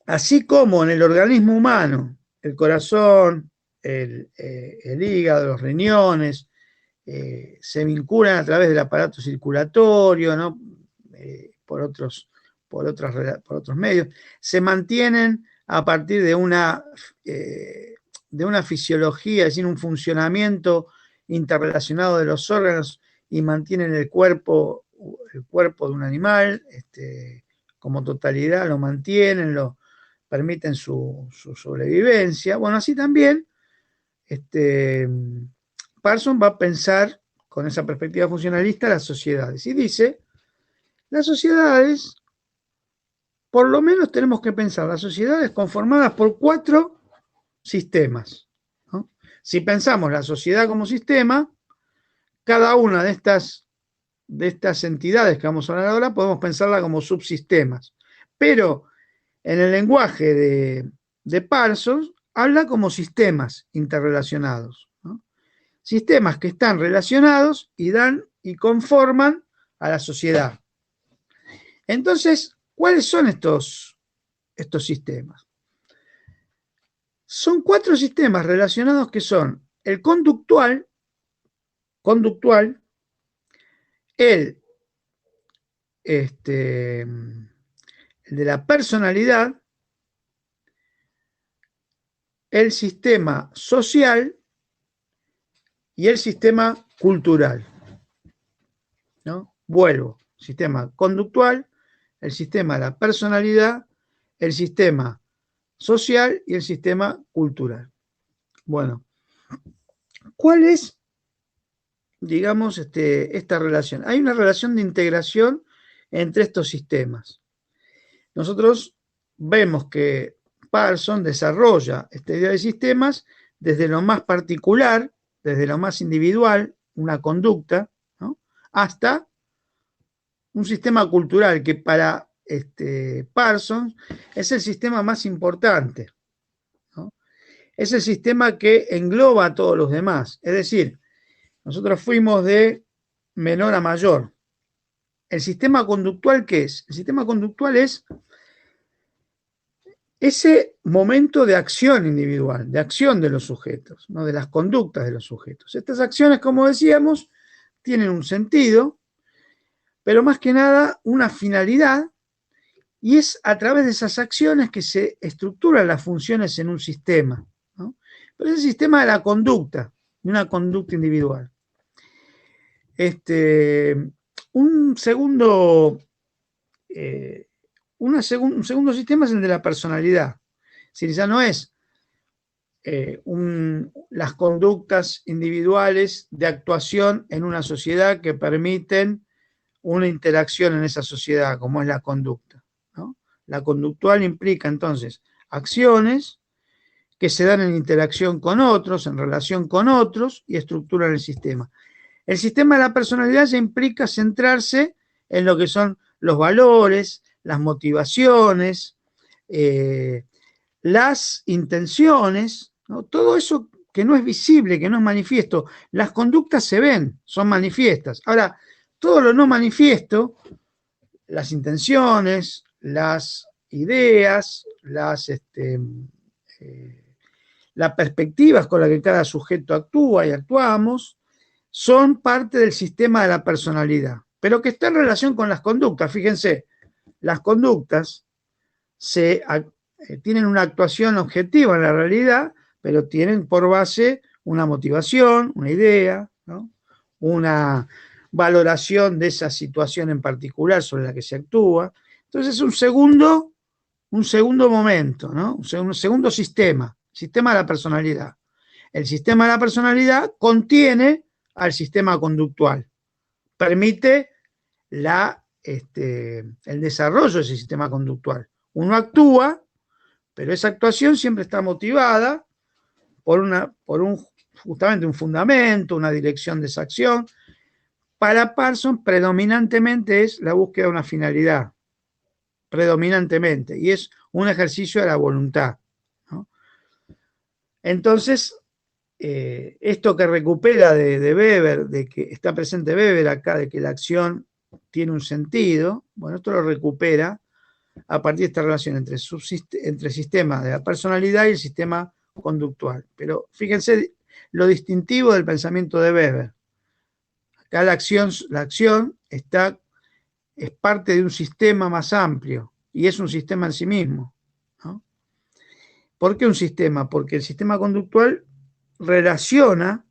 A: así como en el organismo humano, el corazón, el hígado, los riñones, se vinculan a través del aparato circulatorio, ¿no? Por otros medios, se mantienen a partir de una fisiología, es decir, un funcionamiento interrelacionado de los órganos y mantienen el cuerpo de un animal, como totalidad, lo mantienen, lo permiten su sobrevivencia. Bueno, así también Parsons va a pensar con esa perspectiva funcionalista las sociedades y dice, las sociedades, por lo menos tenemos que pensar las sociedades conformadas por 4 sistemas, ¿no? Si pensamos la sociedad como sistema, cada una de estas entidades que vamos a hablar ahora podemos pensarla como subsistemas, pero en el lenguaje de Parsons habla como sistemas interrelacionados, ¿no? Sistemas que están relacionados y dan y conforman a la sociedad. Entonces, ¿Cuáles son estos sistemas? Son 4 sistemas relacionados que son el conductual, el de la personalidad, el sistema social y el sistema cultural, ¿no? Vuelvo, sistema conductual, el sistema de la personalidad, el sistema social y el sistema cultural. Bueno, ¿cuál es, digamos, esta relación? Hay una relación de integración entre estos sistemas. Nosotros vemos que Parsons desarrolla esta idea de sistemas desde lo más particular, desde lo más individual, una conducta, ¿no? Hasta un sistema cultural que para Parsons es el sistema más importante, ¿no? Es el sistema que engloba a todos los demás. Es decir, nosotros fuimos de menor a mayor. ¿El sistema conductual qué es? El sistema conductual es ese momento de acción individual, de acción de los sujetos, ¿no? De las conductas de los sujetos. Estas acciones, como decíamos, tienen un sentido, pero más que nada una finalidad, y es a través de esas acciones que se estructuran las funciones en un sistema, ¿no? Pero es el sistema de la conducta, de una conducta individual. Un segundo sistema es el de la personalidad. Es decir, ya no es las conductas individuales de actuación en una sociedad que permiten una interacción en esa sociedad, como es la conducta, ¿no? La conductual implica entonces acciones que se dan en interacción con otros, en relación con otros y estructuran el sistema. El sistema de la personalidad ya implica centrarse en lo que son los valores, las motivaciones, las intenciones, ¿no? Todo eso que no es visible, que no es manifiesto. Las conductas se ven, son manifiestas. Ahora, todo lo no manifiesto, las intenciones, las ideas, las perspectivas con las que cada sujeto actúa y actuamos, son parte del sistema de la personalidad, pero que está en relación con las conductas. Fíjense, las conductas tienen una actuación objetiva en la realidad, pero tienen por base una motivación, una idea, ¿no? Una valoración de esa situación en particular sobre la que se actúa. Entonces es un segundo momento, ¿no? Un segundo sistema de la personalidad. El sistema de la personalidad contiene al sistema conductual, permite el desarrollo de ese sistema conductual. Uno actúa, pero esa actuación siempre está motivada por justamente un fundamento, una dirección de esa acción. Para Parsons, predominantemente es la búsqueda de una finalidad, predominantemente, y es un ejercicio de la voluntad, ¿no? Entonces, esto que recupera de Weber, de que está presente Weber acá, de que la acción tiene un sentido, bueno, esto lo recupera a partir de esta relación entre el sistema de la personalidad y el sistema conductual. Pero fíjense lo distintivo del pensamiento de Weber. Acá la acción es parte de un sistema más amplio y es un sistema en sí mismo, ¿no? ¿Por qué un sistema? Porque el sistema conductual relaciona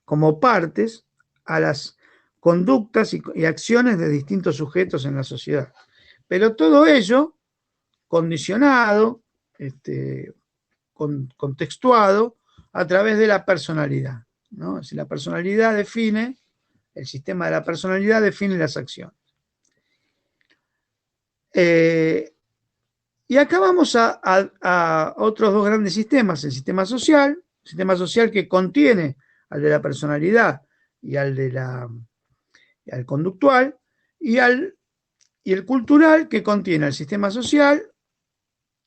A: como partes a las conductas y acciones de distintos sujetos en la sociedad. Pero todo ello condicionado, contextuado a través de la personalidad, ¿no? Es decir, la personalidad define, el sistema de la personalidad define las acciones. Y acá vamos a otros dos grandes sistemas, el sistema social que contiene al de la personalidad y al conductual, y el cultural, que contiene al sistema social,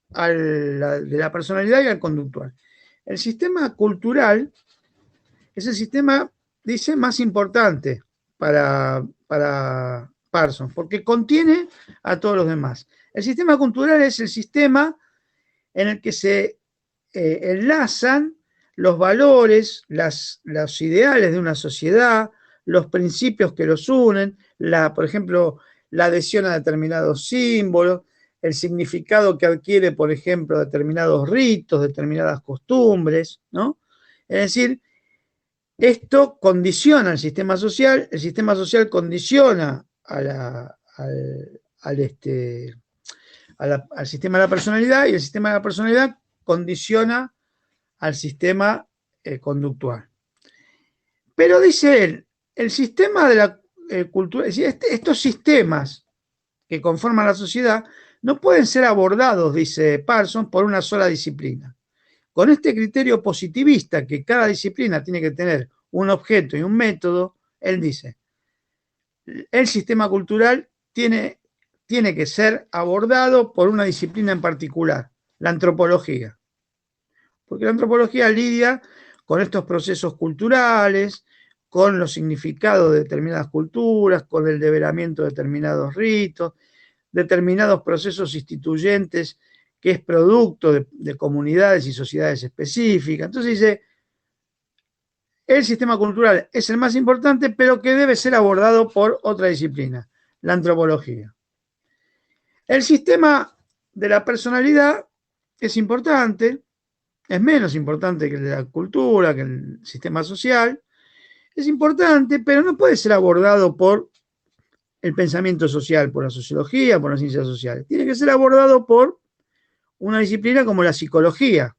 A: de la personalidad y al conductual. El sistema cultural es el sistema, dice, más importante para Parsons, porque contiene a todos los demás. El sistema cultural es el sistema en el que se enlazan los valores, los ideales de una sociedad, los principios que los unen, por ejemplo, la adhesión a determinados símbolos, el significado que adquiere, por ejemplo, determinados ritos, determinadas costumbres, ¿no? Es decir, esto condiciona el sistema social condiciona al sistema de la personalidad, y el sistema de la personalidad condiciona al sistema conductual. Pero dice él, el sistema de la cultura, es decir, estos sistemas que conforman la sociedad no pueden ser abordados, dice Parsons, por una sola disciplina. Con este criterio positivista, que cada disciplina tiene que tener un objeto y un método, él dice, el sistema cultural tiene que ser abordado por una disciplina en particular, la antropología. Porque la antropología lidia con estos procesos culturales, con los significados de determinadas culturas, con el develamiento de determinados ritos, determinados procesos instituyentes que es producto de comunidades y sociedades específicas. Entonces dice, el sistema cultural es el más importante, pero que debe ser abordado por otra disciplina, la antropología. El sistema de la personalidad es importante, es menos importante que la cultura, que el sistema social, es importante, pero no puede ser abordado por el pensamiento social, por la sociología, por las ciencias sociales. Tiene que ser abordado por una disciplina como la psicología,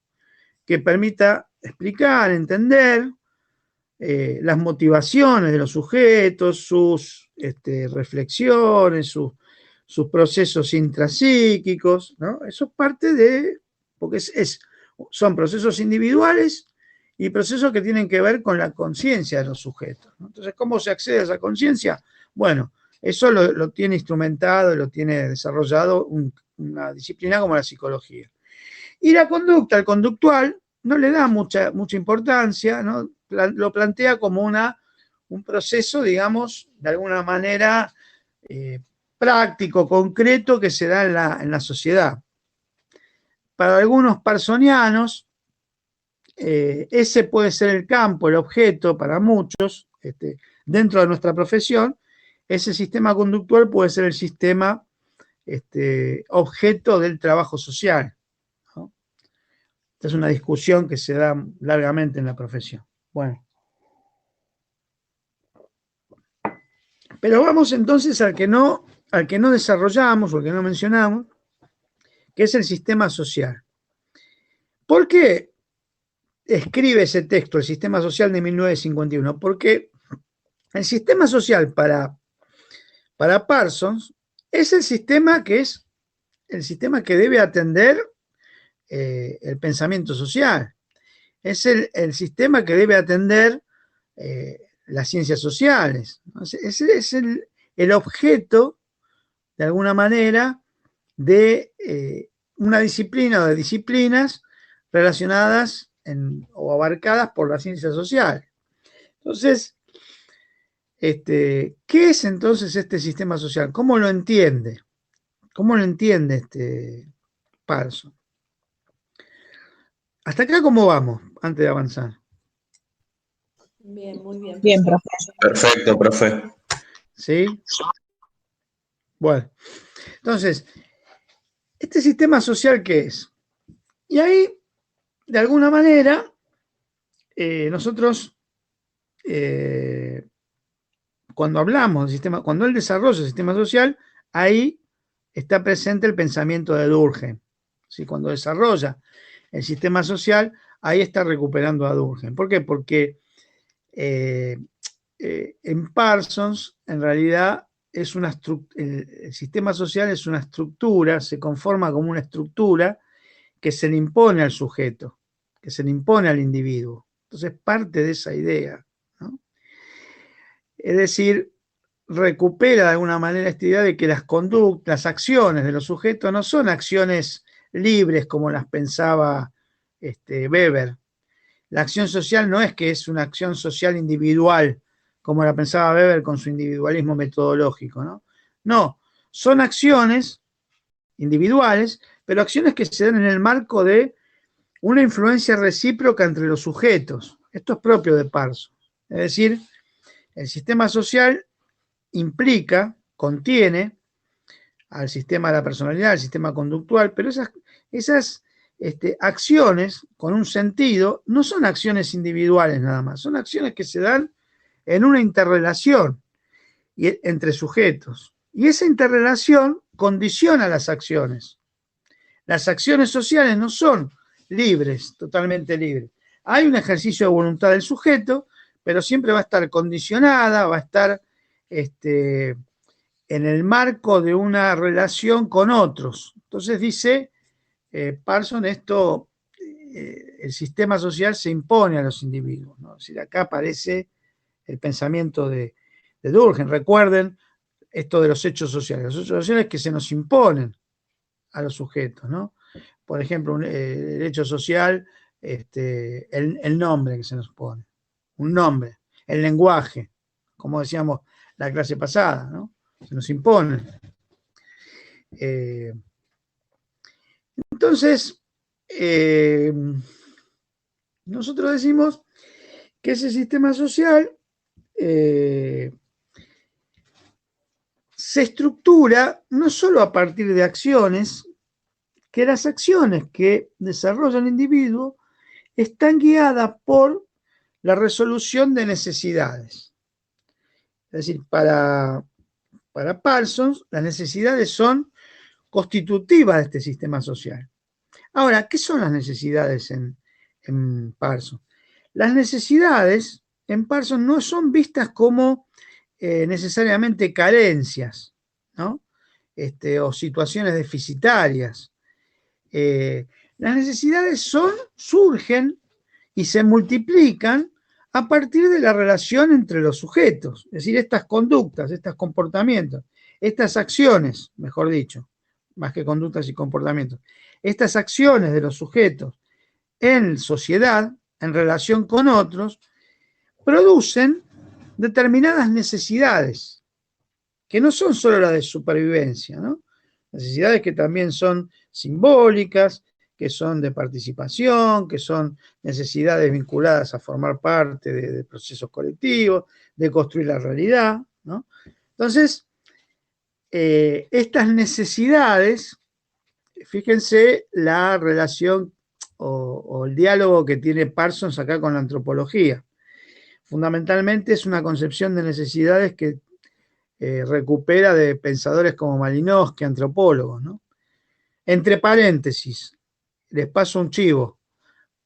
A: que permita explicar, entender las motivaciones de los sujetos, sus reflexiones, sus procesos intrapsíquicos, ¿no? Eso es parte de, porque son procesos individuales y procesos que tienen que ver con la conciencia de los sujetos, ¿no? Entonces, ¿cómo se accede a esa conciencia? Bueno, eso lo tiene instrumentado, lo tiene desarrollado una disciplina como la psicología. Y la conducta, el conductual, no le da mucha importancia, ¿no? Lo plantea como un proceso, digamos, de alguna manera práctico, concreto, que se da en la sociedad. Para algunos parsonianos, ese puede ser el campo, el objeto, para muchos, dentro de nuestra profesión, ese sistema conductual puede ser el sistema objeto del trabajo social, ¿no? Esta es una discusión que se da largamente en la profesión. Bueno. Pero vamos entonces al que no desarrollamos o al que no mencionamos, que es el sistema social. ¿Por qué escribe ese texto, el sistema social de 1951? Porque el sistema social para Parsons es el sistema que debe atender el pensamiento social. Es el sistema que debe atender las ciencias sociales. Ese es el objeto, de alguna manera, de una disciplina o de disciplinas relacionadas o abarcadas por la ciencia social. Entonces, ¿qué es entonces este sistema social? ¿Cómo lo entiende? ¿Cómo lo entiende Parsons? Hasta acá, ¿cómo vamos? Antes de avanzar.
B: Bien, muy bien.
C: Bien, profe.
E: Perfecto, profe.
A: ¿Sí? Bueno, entonces, ¿este sistema social qué es? Y ahí, de alguna manera, nosotros, cuando hablamos del sistema, cuando él desarrolla el sistema social, ahí está presente el pensamiento de Durkheim. ¿Sí? Cuando desarrolla el sistema social, ahí está recuperando a Durkheim. ¿Por qué? Porque en Parsons, en realidad, el sistema social es una estructura, se conforma como una estructura que se le impone al sujeto, que se le impone al individuo. Entonces, parte de esa idea, ¿no? Es decir, recupera de alguna manera esta idea de que las conductas, las acciones de los sujetos no son acciones libres como las pensaba Weber. La acción social no es que es una acción social individual, como la pensaba Weber con su individualismo metodológico, ¿no? No, son acciones individuales, pero acciones que se dan en el marco de una influencia recíproca entre los sujetos. Esto es propio de Parsons. Es decir, el sistema social implica, contiene al sistema de la personalidad, al sistema conductual, pero esas acciones con un sentido no son acciones individuales nada más, son acciones que se dan en una interrelación entre sujetos. Y esa interrelación condiciona las acciones. Las acciones sociales no son libres, totalmente libres. Hay un ejercicio de voluntad del sujeto, pero siempre va a estar condicionada, va a estar en el marco de una relación con otros. Entonces dice Parsons, el sistema social se impone a los individuos, ¿no? Es decir, acá aparece el pensamiento de Durkheim. Recuerden esto de los hechos sociales. Los hechos sociales que se nos imponen a los sujetos, ¿no? Por ejemplo, el hecho social, el nombre que se nos pone, un nombre, el lenguaje, como decíamos la clase pasada, ¿no? Se nos impone. Entonces, nosotros decimos que ese sistema social se estructura no solo a partir de acciones, que las acciones que desarrolla el individuo están guiadas por la resolución de necesidades. Es decir, para Parsons, las necesidades son constitutivas de este sistema social. Ahora, ¿qué son las necesidades en Parsons? Las necesidades en Parsons no son vistas como necesariamente carencias, ¿no? O situaciones deficitarias. Las necesidades surgen y se multiplican a partir de la relación entre los sujetos, es decir, estas conductas, estos comportamientos, estas acciones, mejor dicho, más que conductas y comportamientos, estas acciones de los sujetos en sociedad, en relación con otros, producen determinadas necesidades, que no son solo las de supervivencia, ¿no? Necesidades que también son simbólicas, que son de participación, que son necesidades vinculadas a formar parte de procesos colectivos, de construir la realidad, ¿no? Entonces, estas necesidades, fíjense la relación o el diálogo que tiene Parsons acá con la antropología. Fundamentalmente es una concepción de necesidades que recupera de pensadores como Malinowski, antropólogos, ¿no? Entre paréntesis, les paso un chivo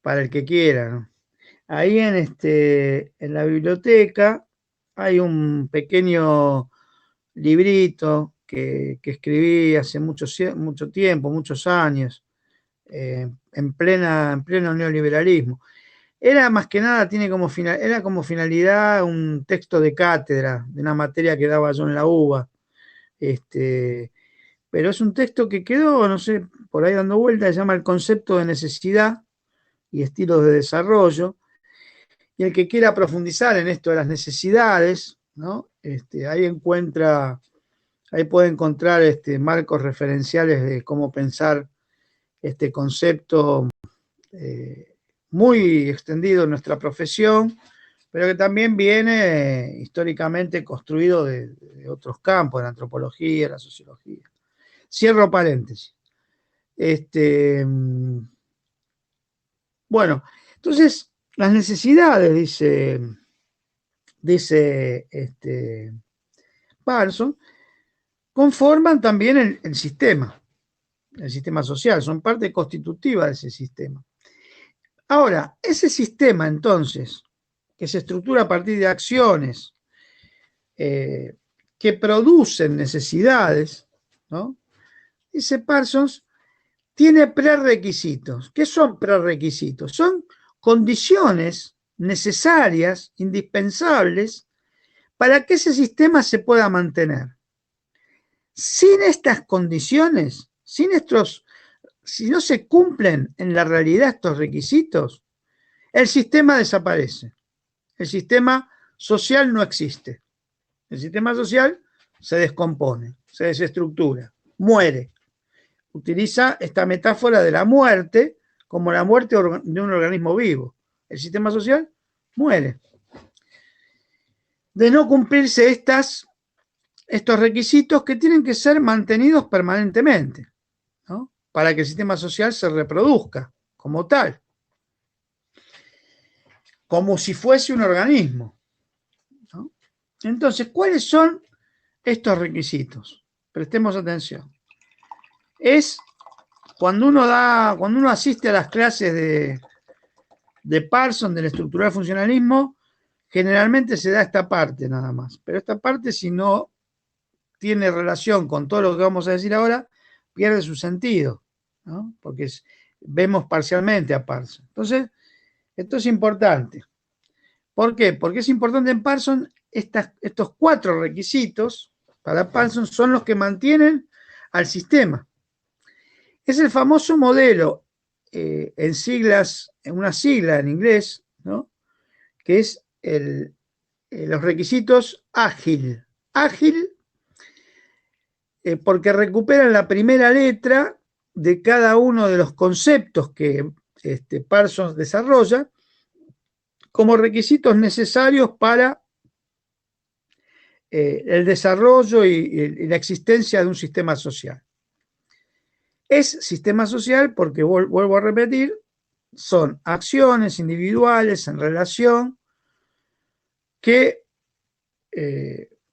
A: para el que quiera, ¿no? Ahí en la biblioteca hay un pequeño librito que escribí hace mucho tiempo, muchos años, en pleno neoliberalismo. Era más que nada, era como finalidad un texto de cátedra, de una materia que daba yo en la UBA. Pero es un texto que quedó, no sé, por ahí dando vueltas, se llama El concepto de necesidad y estilos de desarrollo. Y el que quiera profundizar en esto de las necesidades, ¿no? Ahí puede encontrar marcos referenciales de cómo pensar este concepto muy extendido en nuestra profesión, pero que también viene históricamente construido de otros campos, de la antropología, la sociología. Cierro paréntesis. Bueno, entonces, las necesidades, dice Parsons, conforman también el sistema social, son parte constitutiva de ese sistema. Ahora, ese sistema, entonces, que se estructura a partir de acciones que producen necesidades, ¿no? Dice Parsons, tiene prerequisitos. ¿Qué son prerequisitos? Son condiciones necesarias, indispensables, para que ese sistema se pueda mantener. Sin estas condiciones, si no se cumplen en la realidad estos requisitos, el sistema desaparece. El sistema social no existe. El sistema social se descompone, se desestructura, muere. utiliza esta metáfora de la muerte como la muerte de un organismo vivo. El sistema social muere. De no cumplirse estos requisitos que tienen que ser mantenidos permanentemente, ¿no? Para que el sistema social se reproduzca como tal, como si fuese un organismo, ¿no? Entonces, ¿cuáles son estos requisitos? Prestemos atención. Es cuando uno asiste a las clases de Parsons, del estructural funcionalismo, generalmente se da esta parte nada más. Pero esta parte, si no tiene relación con todo lo que vamos a decir ahora, pierde su sentido, ¿no? Porque vemos parcialmente a Parsons. Entonces, esto es importante. ¿Por qué? Porque es importante en Parsons, estos 4 requisitos para Parsons son los que mantienen al sistema. Es el famoso modelo en una sigla en inglés, ¿no? Que es los requisitos ágil. Ágil porque recuperan la primera letra de cada uno de los conceptos que Parsons desarrolla como requisitos necesarios para el desarrollo y la existencia de un sistema social. Es sistema social porque, vuelvo a repetir, son acciones individuales en relación que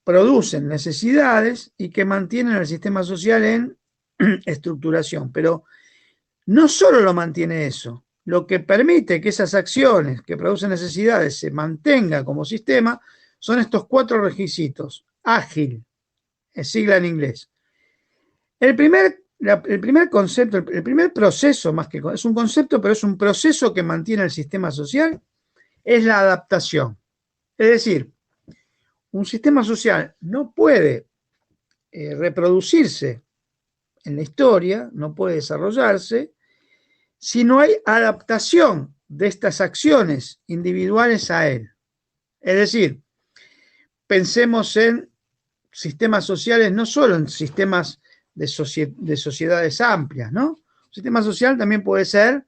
A: producen necesidades y que mantienen al sistema social en estructuración. Pero no solo lo mantiene eso, lo que permite que esas acciones que producen necesidades se mantengan como sistema son estos 4 requisitos. Ágil, es sigla en inglés. El primer concepto, el primer proceso, más que es un concepto, pero es un proceso que mantiene el sistema social, es la adaptación. Es decir, un sistema social no puede reproducirse en la historia, no puede desarrollarse, si no hay adaptación de estas acciones individuales a él. Es decir, pensemos en sistemas sociales, no solo en sistemas de sociedades amplias, ¿no? Un sistema social también puede ser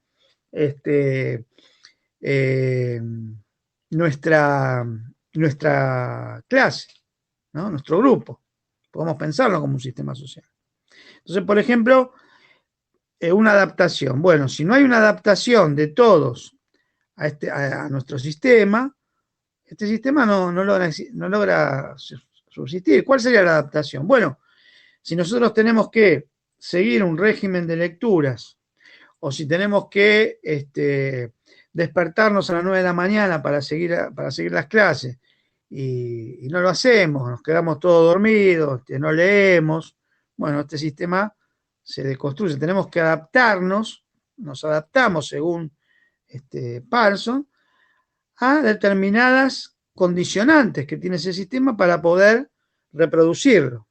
A: nuestra clase, ¿no? Nuestro grupo. Podemos pensarlo como un sistema social. Entonces, por ejemplo, una adaptación. Bueno, si no hay una adaptación de todos a nuestro sistema, este sistema no logra subsistir. ¿Cuál sería la adaptación? Bueno, si nosotros tenemos que seguir un régimen de lecturas, o si tenemos que despertarnos a las 9 de la mañana para seguir las clases, y no lo hacemos, nos quedamos todos dormidos, no leemos, bueno, este sistema se deconstruye. Tenemos que adaptarnos, nos adaptamos según Parsons, a determinadas condicionantes que tiene ese sistema para poder reproducirlo.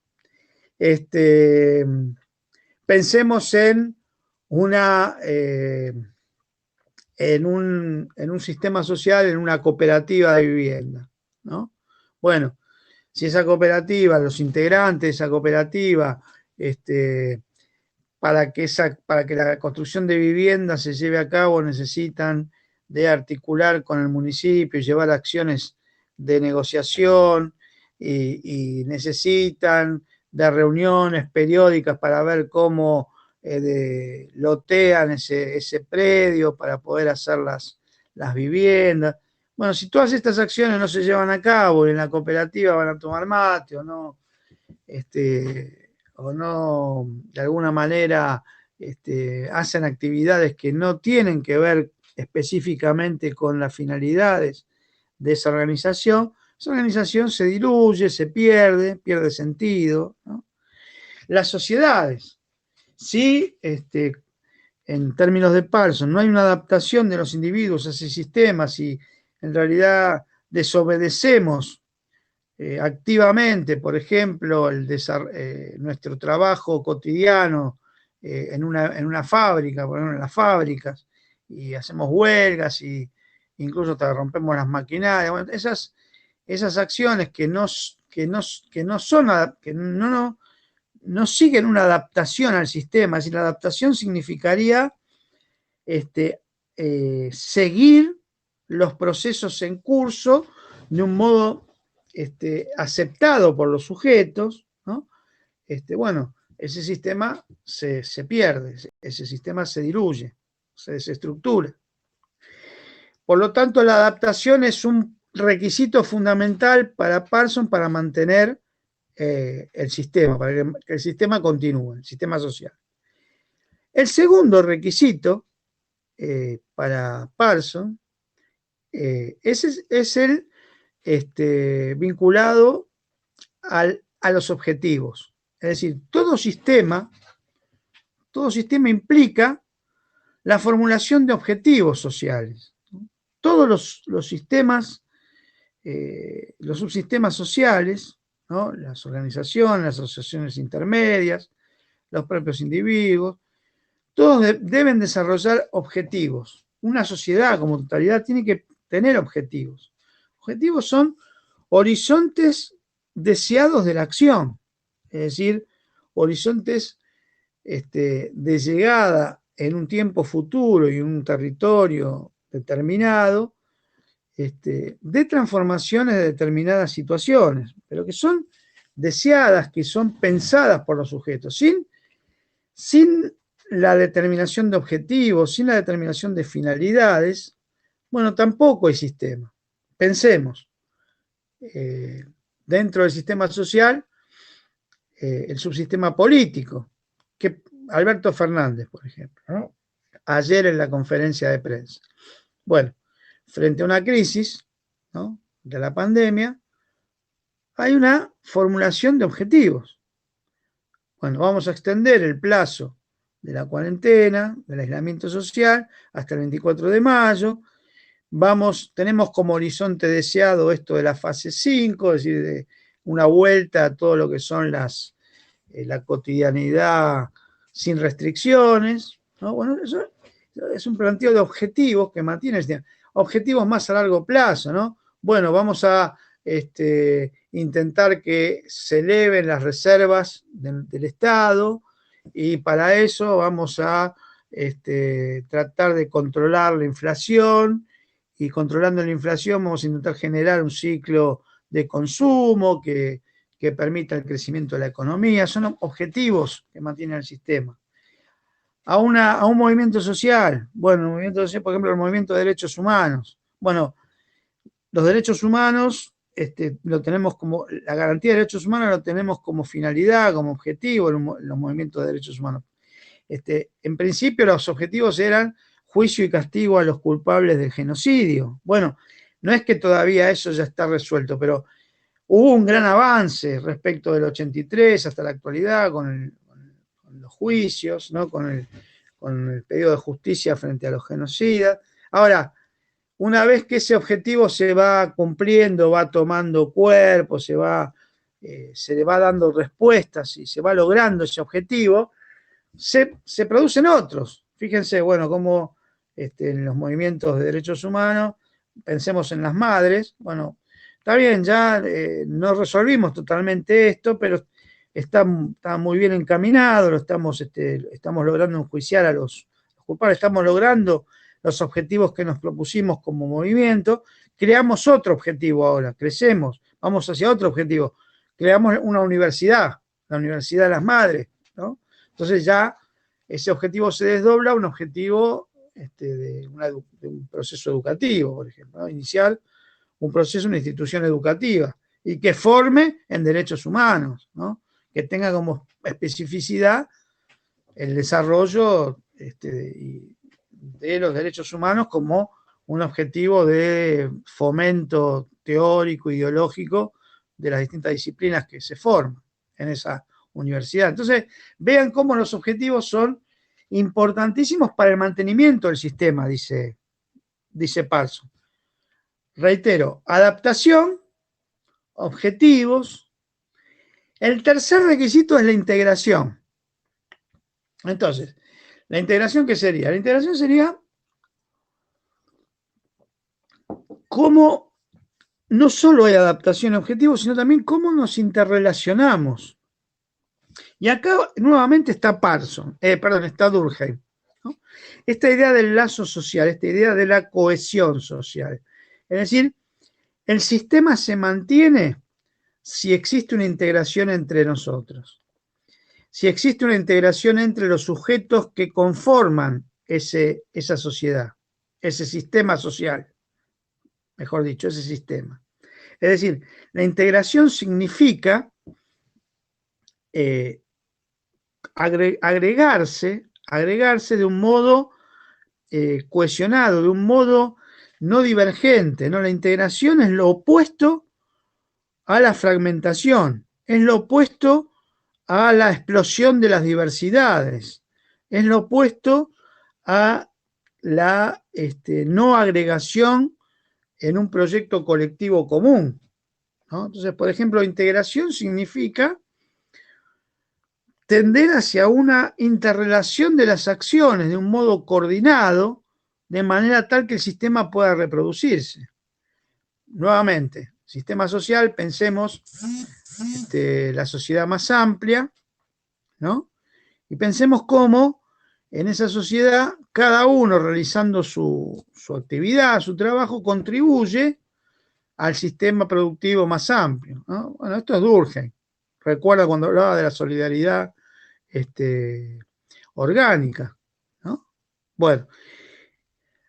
A: Pensemos en un sistema social, en una cooperativa de vivienda, ¿no? Bueno, si esa cooperativa, los integrantes de esa cooperativa, para que la construcción de viviendas se lleve a cabo, necesitan de articular con el municipio y llevar acciones de negociación y necesitan de reuniones periódicas para ver cómo lotean ese predio para poder hacer las viviendas. Bueno, si todas estas acciones no se llevan a cabo y en la cooperativa van a tomar mate o no, de alguna manera hacen actividades que no tienen que ver específicamente con las finalidades de esa organización se diluye, se pierde sentido, ¿no? Las sociedades, si en términos de Parsons no hay una adaptación de los individuos a ese sistema, si en realidad desobedecemos activamente, por ejemplo, nuestro trabajo cotidiano en una fábrica, por ejemplo, en las fábricas, y hacemos huelgas y incluso hasta rompemos las maquinarias. Bueno, esas acciones que no no siguen una adaptación al sistema, es decir, la adaptación significaría seguir los procesos en curso de un modo aceptado por los sujetos, ¿no? Bueno, ese sistema se pierde, ese sistema se diluye, se desestructura. Por lo tanto, la adaptación es un requisito fundamental para Parsons para mantener el sistema, para que el sistema continúe, el sistema social. El segundo requisito para Parsons es el vinculado a los objetivos. Es decir, todo sistema implica la formulación de objetivos sociales. Todos los sistemas, los subsistemas sociales, ¿no? Las organizaciones, las asociaciones intermedias, los propios individuos, todos deben desarrollar objetivos. Una sociedad como totalidad tiene que tener objetivos. Objetivos son horizontes deseados de la acción, es decir, horizontes de llegada en un tiempo futuro y en un territorio determinado, de transformaciones de determinadas situaciones, pero que son deseadas, que son pensadas por los sujetos, sin la determinación de objetivos, sin la determinación de finalidades, bueno, tampoco hay sistema. Pensemos, dentro del sistema social, el subsistema político, que Alberto Fernández, por ejemplo, ¿no? Ayer en la conferencia de prensa. Bueno, frente a una crisis, ¿no?, de la pandemia, hay una formulación de objetivos. Bueno, vamos a extender el plazo de la cuarentena, del aislamiento social, hasta el 24 de mayo. Tenemos como horizonte deseado esto de la fase 5, es decir, de una vuelta a todo lo que son la cotidianidad sin restricciones, ¿no? Bueno, eso es un planteo de objetivos que mantiene el sistema. Objetivos más a largo plazo, ¿no? Bueno, vamos a intentar que se eleven las reservas del Estado y para eso vamos a tratar de controlar la inflación y controlando la inflación vamos a intentar generar un ciclo de consumo que permita el crecimiento de la economía. Son objetivos que mantienen el sistema. A un movimiento social, bueno, el movimiento social, por ejemplo, el movimiento de derechos humanos. Bueno, los derechos humanos lo tenemos como, la garantía de derechos humanos lo tenemos como finalidad, como objetivo en los movimientos de derechos humanos. En principio los objetivos eran juicio y castigo a los culpables del genocidio. Bueno, no es que todavía eso ya está resuelto, pero hubo un gran avance respecto del 83 hasta la actualidad con los juicios, ¿no?, con el pedido de justicia frente a los genocidas. Ahora, una vez que ese objetivo se va cumpliendo, va tomando cuerpo, se le va dando respuestas y se va logrando ese objetivo, se producen otros. Fíjense, bueno, cómo en los movimientos de derechos humanos, pensemos en las madres, bueno, está bien, ya no resolvimos totalmente esto, pero está muy bien encaminado, estamos logrando enjuiciar a los culpables, estamos logrando los objetivos que nos propusimos como movimiento, creamos otro objetivo ahora, crecemos, vamos hacia otro objetivo, creamos una universidad, la Universidad de las Madres, ¿no? Entonces ya ese objetivo se desdobla a un objetivo de un proceso educativo, por ejemplo, ¿no? Inicial un proceso, una institución educativa, y que forme en derechos humanos, ¿no?, que tenga como especificidad el desarrollo de los derechos humanos como un objetivo de fomento teórico, ideológico de las distintas disciplinas que se forman en esa universidad. Entonces, vean cómo los objetivos son importantísimos para el mantenimiento del sistema, dice Parsons. Reitero, adaptación, objetivos. El tercer requisito es la integración. Entonces, ¿la integración qué sería? La integración sería cómo no solo hay adaptación y objetivos, sino también cómo nos interrelacionamos. Y acá nuevamente está está Durkheim, ¿no? Esta idea del lazo social, esta idea de la cohesión social. Es decir, el sistema se mantiene si existe una integración entre nosotros, si existe una integración entre los sujetos que conforman esa sociedad, ese sistema social, mejor dicho, ese sistema. Es decir, la integración significa agregarse de un modo cohesionado, de un modo no divergente, ¿no? La integración es lo opuesto a la fragmentación, es lo opuesto a la explosión de las diversidades, es lo opuesto a la no agregación en un proyecto colectivo común, ¿no? Entonces, por ejemplo, integración significa tender hacia una interrelación de las acciones de un modo coordinado, de manera tal que el sistema pueda reproducirse. Nuevamente, sistema social, pensemos la sociedad más amplia, ¿no? Y pensemos cómo en esa sociedad cada uno realizando su actividad, su trabajo, contribuye al sistema productivo más amplio, ¿no? Bueno, esto es Durkheim. Recuerda cuando hablaba de la solidaridad orgánica, ¿no? Bueno,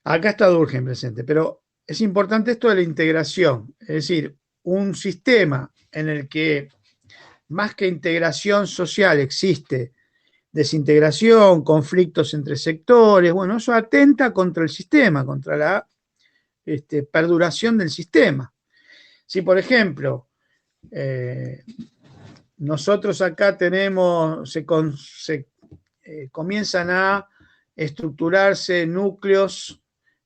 A: acá está Durkheim presente, pero es importante esto de la integración, es decir, un sistema en el que más que integración social existe desintegración, conflictos entre sectores, bueno, eso atenta contra el sistema, contra la perduración del sistema. Si, por ejemplo, nosotros acá comienzan a estructurarse núcleos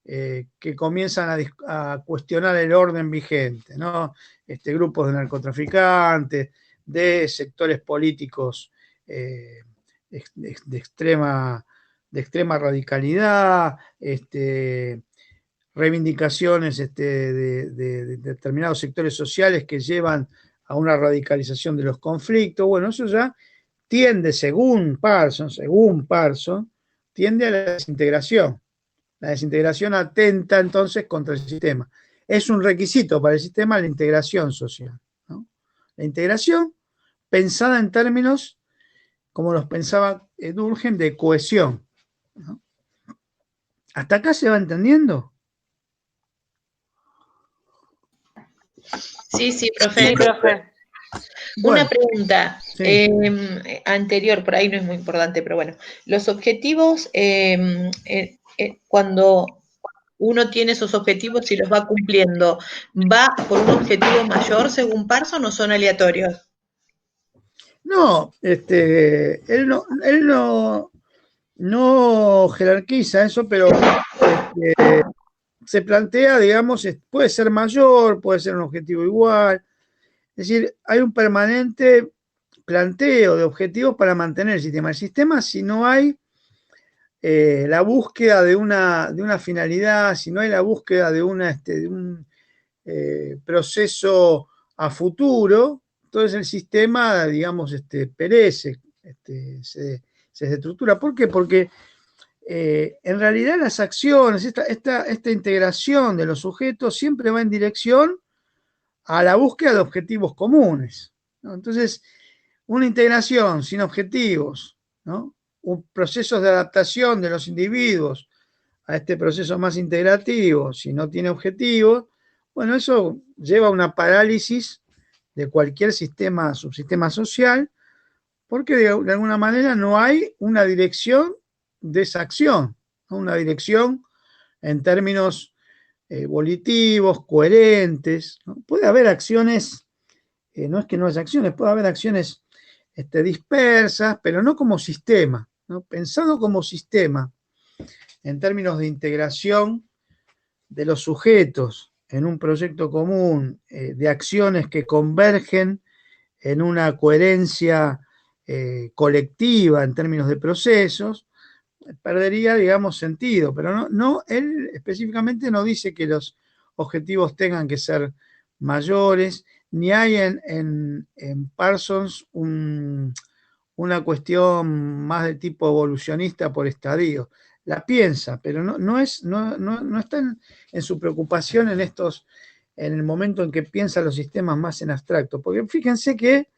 A: que comienzan a cuestionar el orden vigente, ¿no? Grupos de narcotraficantes, de sectores políticos de extrema radicalidad, reivindicaciones de determinados sectores sociales que llevan a una radicalización de los conflictos. Bueno, eso ya tiende, según Parson, tiende a la desintegración. La desintegración atenta entonces contra el sistema. Es un requisito para el sistema la integración social, ¿no? La integración pensada en términos, como los pensaba Durkheim, de cohesión, ¿no? ¿Hasta acá se va entendiendo?
D: Sí, profe.
C: Sí, profe.
D: Una
A: Bueno,
D: pregunta
A: sí.
D: anterior, por ahí no es muy importante, pero bueno, los objetivos, cuando uno tiene esos objetivos y los va cumpliendo, ¿va por un objetivo mayor según Parson o son aleatorios?
A: No, él no jerarquiza eso, pero se plantea, digamos, puede ser mayor, puede ser un objetivo igual. Es decir, hay un permanente planteo de objetivos para mantener el sistema. El sistema, si no hay la búsqueda de una finalidad, si no hay la búsqueda de un proceso a futuro, entonces el sistema, digamos, perece, se desestructura. ¿Por qué? Porque en realidad las acciones, esta integración de los sujetos siempre va en dirección a la búsqueda de objetivos comunes, ¿no? Entonces, una integración sin objetivos, ¿no? Un proceso de adaptación de los individuos a este proceso más integrativo, si no tiene objetivos, bueno, eso lleva a una parálisis de cualquier subsistema social, porque de alguna manera no hay una dirección de esa acción, ¿no? Una dirección en términos volitivos, coherentes, ¿no? Puede haber acciones, no es que no haya acciones, puede haber acciones dispersas, pero no como sistema, ¿no? Pensado como sistema, en términos de integración de los sujetos en un proyecto común, de acciones que convergen en una coherencia colectiva en términos de procesos, perdería, digamos, sentido, pero él específicamente no dice que los objetivos tengan que ser mayores, ni hay en Parsons una cuestión más de tipo evolucionista por estadio. La piensa, pero no está en su preocupación en el momento en que piensa los sistemas más en abstracto. Porque fíjense que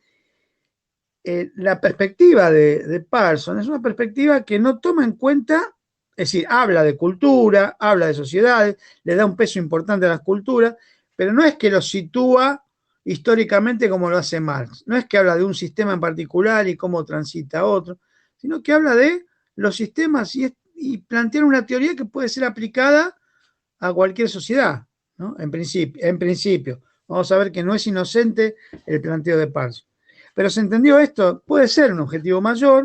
A: la perspectiva de Parsons es una perspectiva que no toma en cuenta, es decir, habla de cultura, habla de sociedades, le da un peso importante a las culturas, pero no es que lo sitúa históricamente como lo hace Marx. No es que habla de un sistema en particular y cómo transita otro, sino que habla de los sistemas y plantea una teoría que puede ser aplicada a cualquier sociedad, ¿no? En principio. Vamos a ver que no es inocente el planteo de Parsons. Pero ¿se entendió esto? Puede ser un objetivo mayor,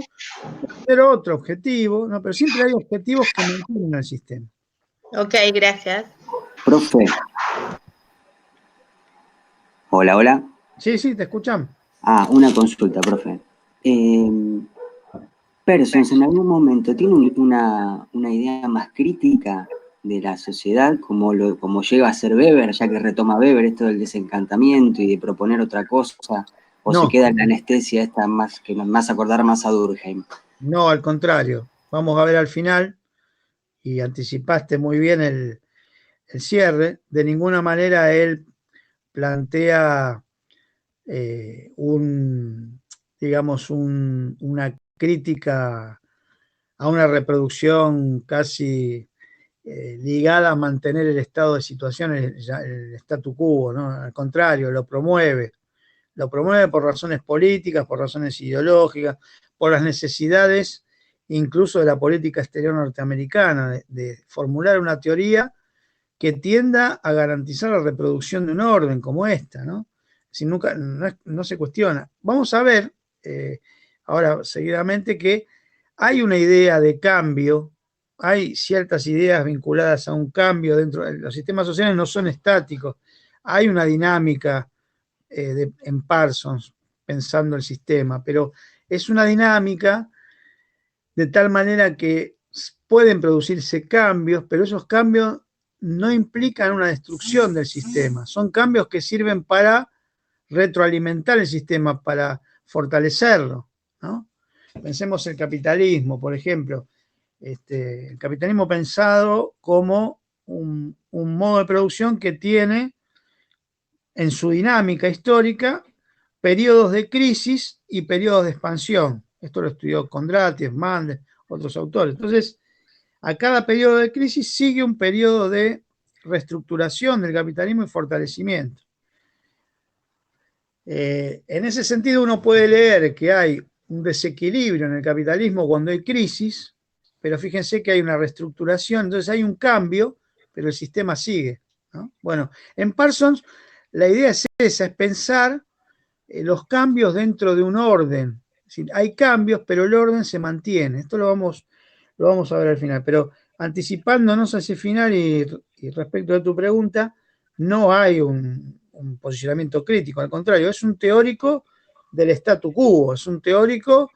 A: puede ser otro objetivo, ¿no? Pero siempre hay objetivos que mantienen el sistema.
D: Ok, gracias.
F: Profe. Hola, hola.
A: Sí, te escuchamos.
F: Una consulta, profe. Parsons en algún momento tiene una idea más crítica de la sociedad, como llega a ser Weber, ya que retoma Weber esto del desencantamiento y de proponer otra cosa, o
A: No.
F: se queda en la anestesia esta que nos más acordar más a Durkheim.
A: No, al contrario. Vamos a ver al final, y anticipaste muy bien el cierre, de ninguna manera él plantea una crítica a una reproducción casi ligada a mantener el estado de situación, el statu quo, ¿no? Al contrario, lo promueve por razones políticas, por razones ideológicas, por las necesidades incluso de la política exterior norteamericana, de formular una teoría que tienda a garantizar la reproducción de un orden como esta, ¿no? Si nunca, no se cuestiona. Vamos a ver ahora seguidamente que hay una idea de cambio, hay ciertas ideas vinculadas a un cambio dentro de los sistemas sociales, no son estáticos, hay una dinámica en Parsons pensando el sistema, pero es una dinámica de tal manera que pueden producirse cambios, pero esos cambios no implican una destrucción del sistema, son cambios que sirven para retroalimentar el sistema, para fortalecerlo, ¿no? Pensemos el capitalismo, por ejemplo, el capitalismo pensado como un modo de producción que tiene en su dinámica histórica periodos de crisis y periodos de expansión. Esto lo estudió Kondratiev, Mandel, otros autores. Entonces, a cada periodo de crisis sigue un periodo de reestructuración del capitalismo y fortalecimiento. En ese sentido, uno puede leer que hay un desequilibrio en el capitalismo cuando hay crisis, pero fíjense que hay una reestructuración, entonces hay un cambio, pero el sistema sigue, ¿no? Bueno, en Parsons la idea es esa, es pensar los cambios dentro de un orden. Es decir, hay cambios, pero el orden se mantiene. Esto lo vamos a ver al final. Pero anticipándonos a ese final y respecto de tu pregunta, no hay un posicionamiento crítico. Al contrario, es un teórico del statu quo. Es un teórico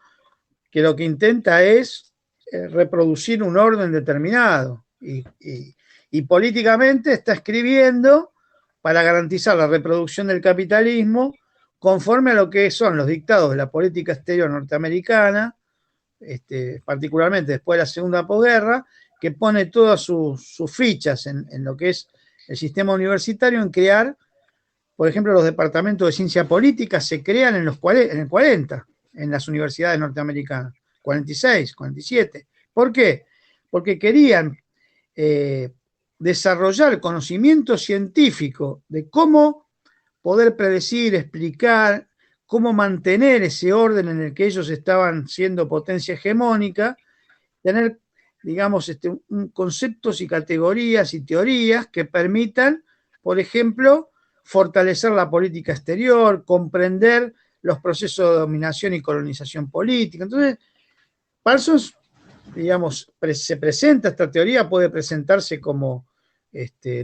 A: que lo que intenta es reproducir un orden determinado. Y políticamente está escribiendo para garantizar la reproducción del capitalismo conforme a lo que son los dictados de la política exterior norteamericana, particularmente después de la segunda posguerra, que pone todas sus fichas en lo que es el sistema universitario, en crear, por ejemplo, los departamentos de ciencia política se crean en el 40, en las universidades norteamericanas, 46, 47. ¿Por qué? Porque querían desarrollar conocimiento científico de cómo poder predecir, explicar, cómo mantener ese orden en el que ellos estaban siendo potencia hegemónica, tener, digamos, conceptos y categorías y teorías que permitan, por ejemplo, fortalecer la política exterior, comprender los procesos de dominación y colonización política. Entonces, Parsons, digamos, se presenta esta teoría, puede presentarse como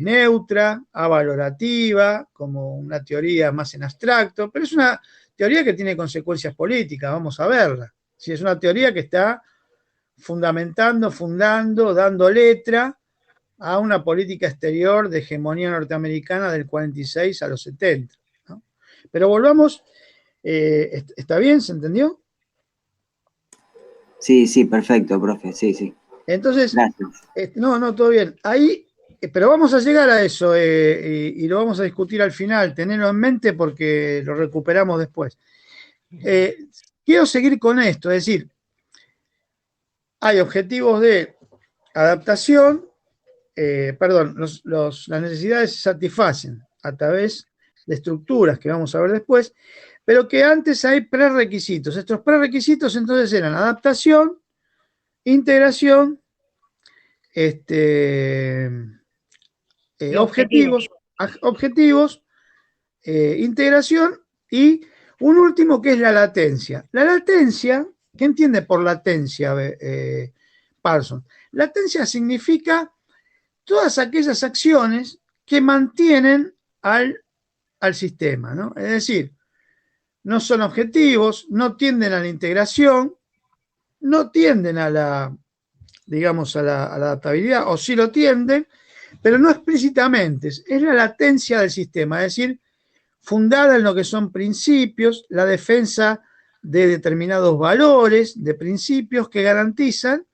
A: neutra, avalorativa, como una teoría más en abstracto, pero es una teoría que tiene consecuencias políticas, vamos a verla. Si es una teoría que está fundando, dando letra a una política exterior de hegemonía norteamericana del 46 a los 70, ¿no? Pero volvamos, ¿está bien? ¿Se entendió?
F: Sí, sí, perfecto, profe, sí, sí.
A: Entonces,
F: Gracias.
A: no, todo bien. Ahí, pero vamos a llegar a eso y lo vamos a discutir al final. Tenerlo en mente porque lo recuperamos después. Quiero seguir con esto, es decir, hay objetivos de adaptación, perdón, las necesidades se satisfacen a través de estructuras que vamos a ver después, pero que antes hay prerequisitos. Estos prerequisitos entonces eran adaptación, integración, objetivos, integración y un último que es la latencia. La latencia, ¿qué entiende por latencia, Parsons? Latencia significa todas aquellas acciones que mantienen al sistema, ¿no? Es decir, no son objetivos, no tienden a la integración, no tienden a la, digamos, a la adaptabilidad, o sí lo tienden, pero no explícitamente, es la latencia del sistema, es decir, fundada en lo que son principios, la defensa de determinados valores, de principios que garantizan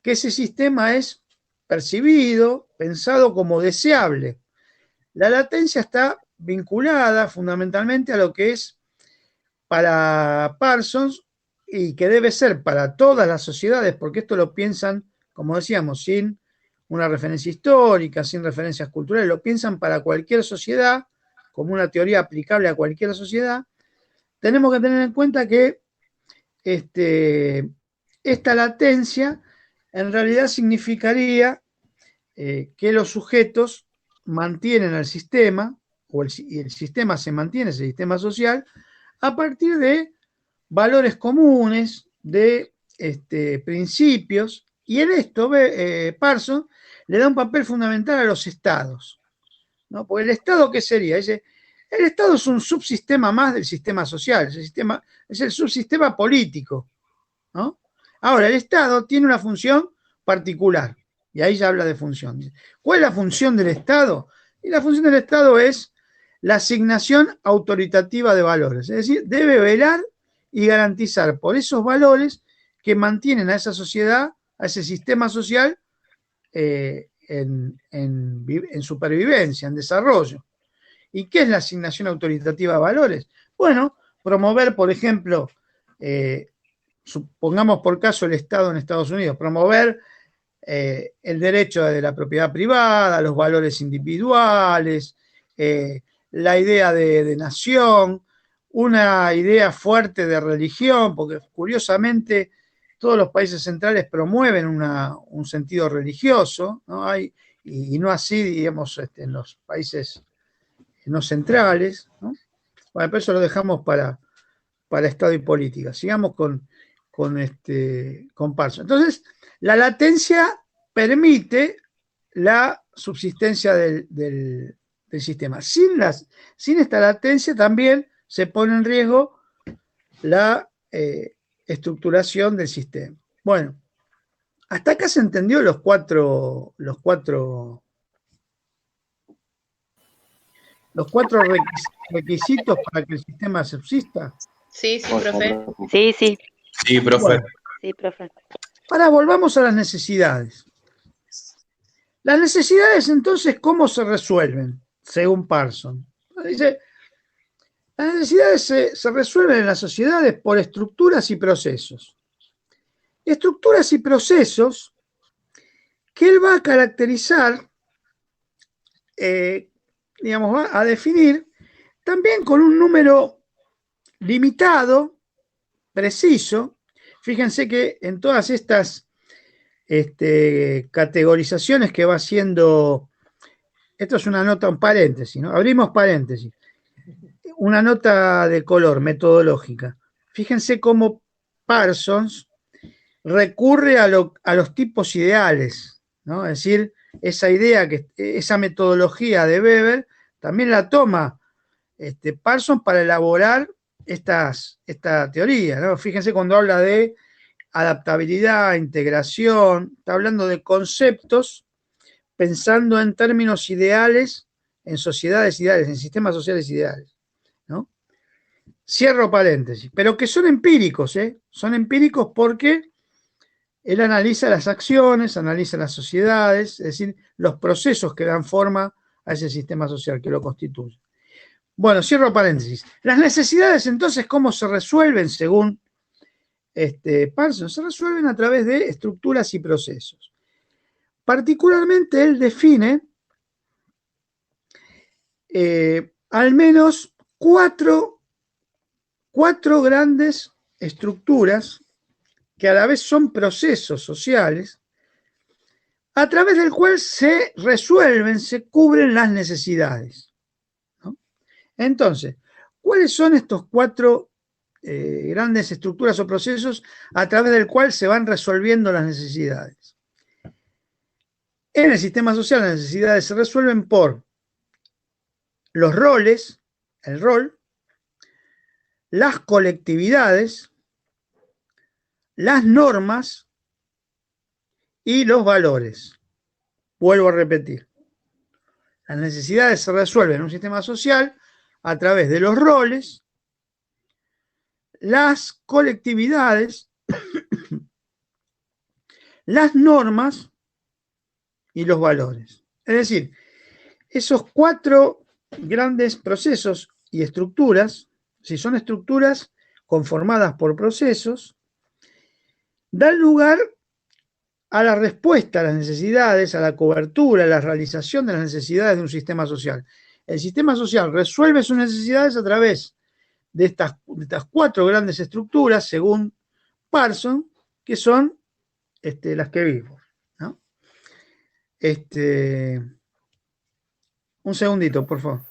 A: que ese sistema es percibido, pensado como deseable. La latencia está vinculada fundamentalmente a lo que es para Parsons y que debe ser para todas las sociedades, porque esto lo piensan, como decíamos, sin una referencia histórica, sin referencias culturales, lo piensan para cualquier sociedad, como una teoría aplicable a cualquier sociedad. Tenemos que tener en cuenta que esta latencia en realidad significaría que los sujetos mantienen al sistema, y el sistema se mantiene, ese sistema social, a partir de valores comunes, de principios, y en esto Parsons le da un papel fundamental a los estados, ¿no? Porque el estado, ¿qué sería? El estado es un subsistema más del sistema social, es el subsistema político, ¿no? Ahora, el estado tiene una función particular, y ahí ya habla de función. ¿Cuál es la función del estado? Y la función del estado es la asignación autoritativa de valores, es decir, debe velar y garantizar por esos valores que mantienen a esa sociedad, a ese sistema social en supervivencia, en desarrollo. ¿Y qué es la asignación autoritativa de valores? Bueno, promover, por ejemplo, supongamos por caso el Estado en Estados Unidos, promover el derecho de la propiedad privada, los valores individuales, la idea de nación, una idea fuerte de religión, porque curiosamente todos los países centrales promueven un sentido religioso, ¿no? Y no así, digamos, en los países no centrales, ¿no? Bueno, pero eso lo dejamos para Estado y política. Sigamos con Parsons. Entonces, la latencia permite la subsistencia del sistema. Sin esta latencia también se pone en riesgo la estructuración del sistema. Bueno, hasta acá se entendió los cuatro requisitos para que el sistema subsista.
D: Sí, profe.
C: Sí.
E: Sí, profe.
A: Bueno,
C: Sí, profe.
A: ahora volvamos a las necesidades. Las necesidades, entonces, ¿cómo se resuelven? Según Parsons. Dice, las necesidades se resuelven en las sociedades por estructuras y procesos. Estructuras y procesos que él va a caracterizar, digamos, va a definir también con un número limitado, preciso. Fíjense que en todas estas categorizaciones que va haciendo, esto es una nota, un paréntesis, ¿no? Abrimos paréntesis. Una nota de color metodológica. Fíjense cómo Parsons recurre a los tipos ideales, ¿no? Es decir, esa metodología de Weber también la toma Parsons para elaborar esta teoría, ¿no? Fíjense cuando habla de adaptabilidad, integración, está hablando de conceptos pensando en términos ideales, en sociedades ideales, en sistemas sociales ideales, ¿no? Cierro paréntesis, pero que son empíricos, son empíricos porque Él analiza las acciones, analiza las sociedades, es decir, los procesos que dan forma a ese sistema social que lo constituye. Bueno, cierro paréntesis. Las necesidades, entonces, ¿cómo se resuelven según Parsons? Se resuelven a través de estructuras y procesos. Particularmente, él define al menos cuatro grandes estructuras que a la vez son procesos sociales, a través del cual se resuelven, se cubren las necesidades, ¿no? Entonces, ¿cuáles son estos cuatro grandes estructuras o procesos a través del cual se van resolviendo las necesidades? En el sistema social las necesidades se resuelven por los roles, el rol, las colectividades, las normas y los valores. Vuelvo a repetir. Las necesidades se resuelven en un sistema social a través de los roles, las colectividades, las normas y los valores. Es decir, esos cuatro grandes procesos y estructuras, si son estructuras conformadas por procesos, dan lugar a la respuesta a las necesidades, a la cobertura, a la realización de las necesidades de un sistema social. El sistema social resuelve sus necesidades a través de estas cuatro grandes estructuras, según Parsons, que son las que vimos, ¿no? Un segundito, por favor.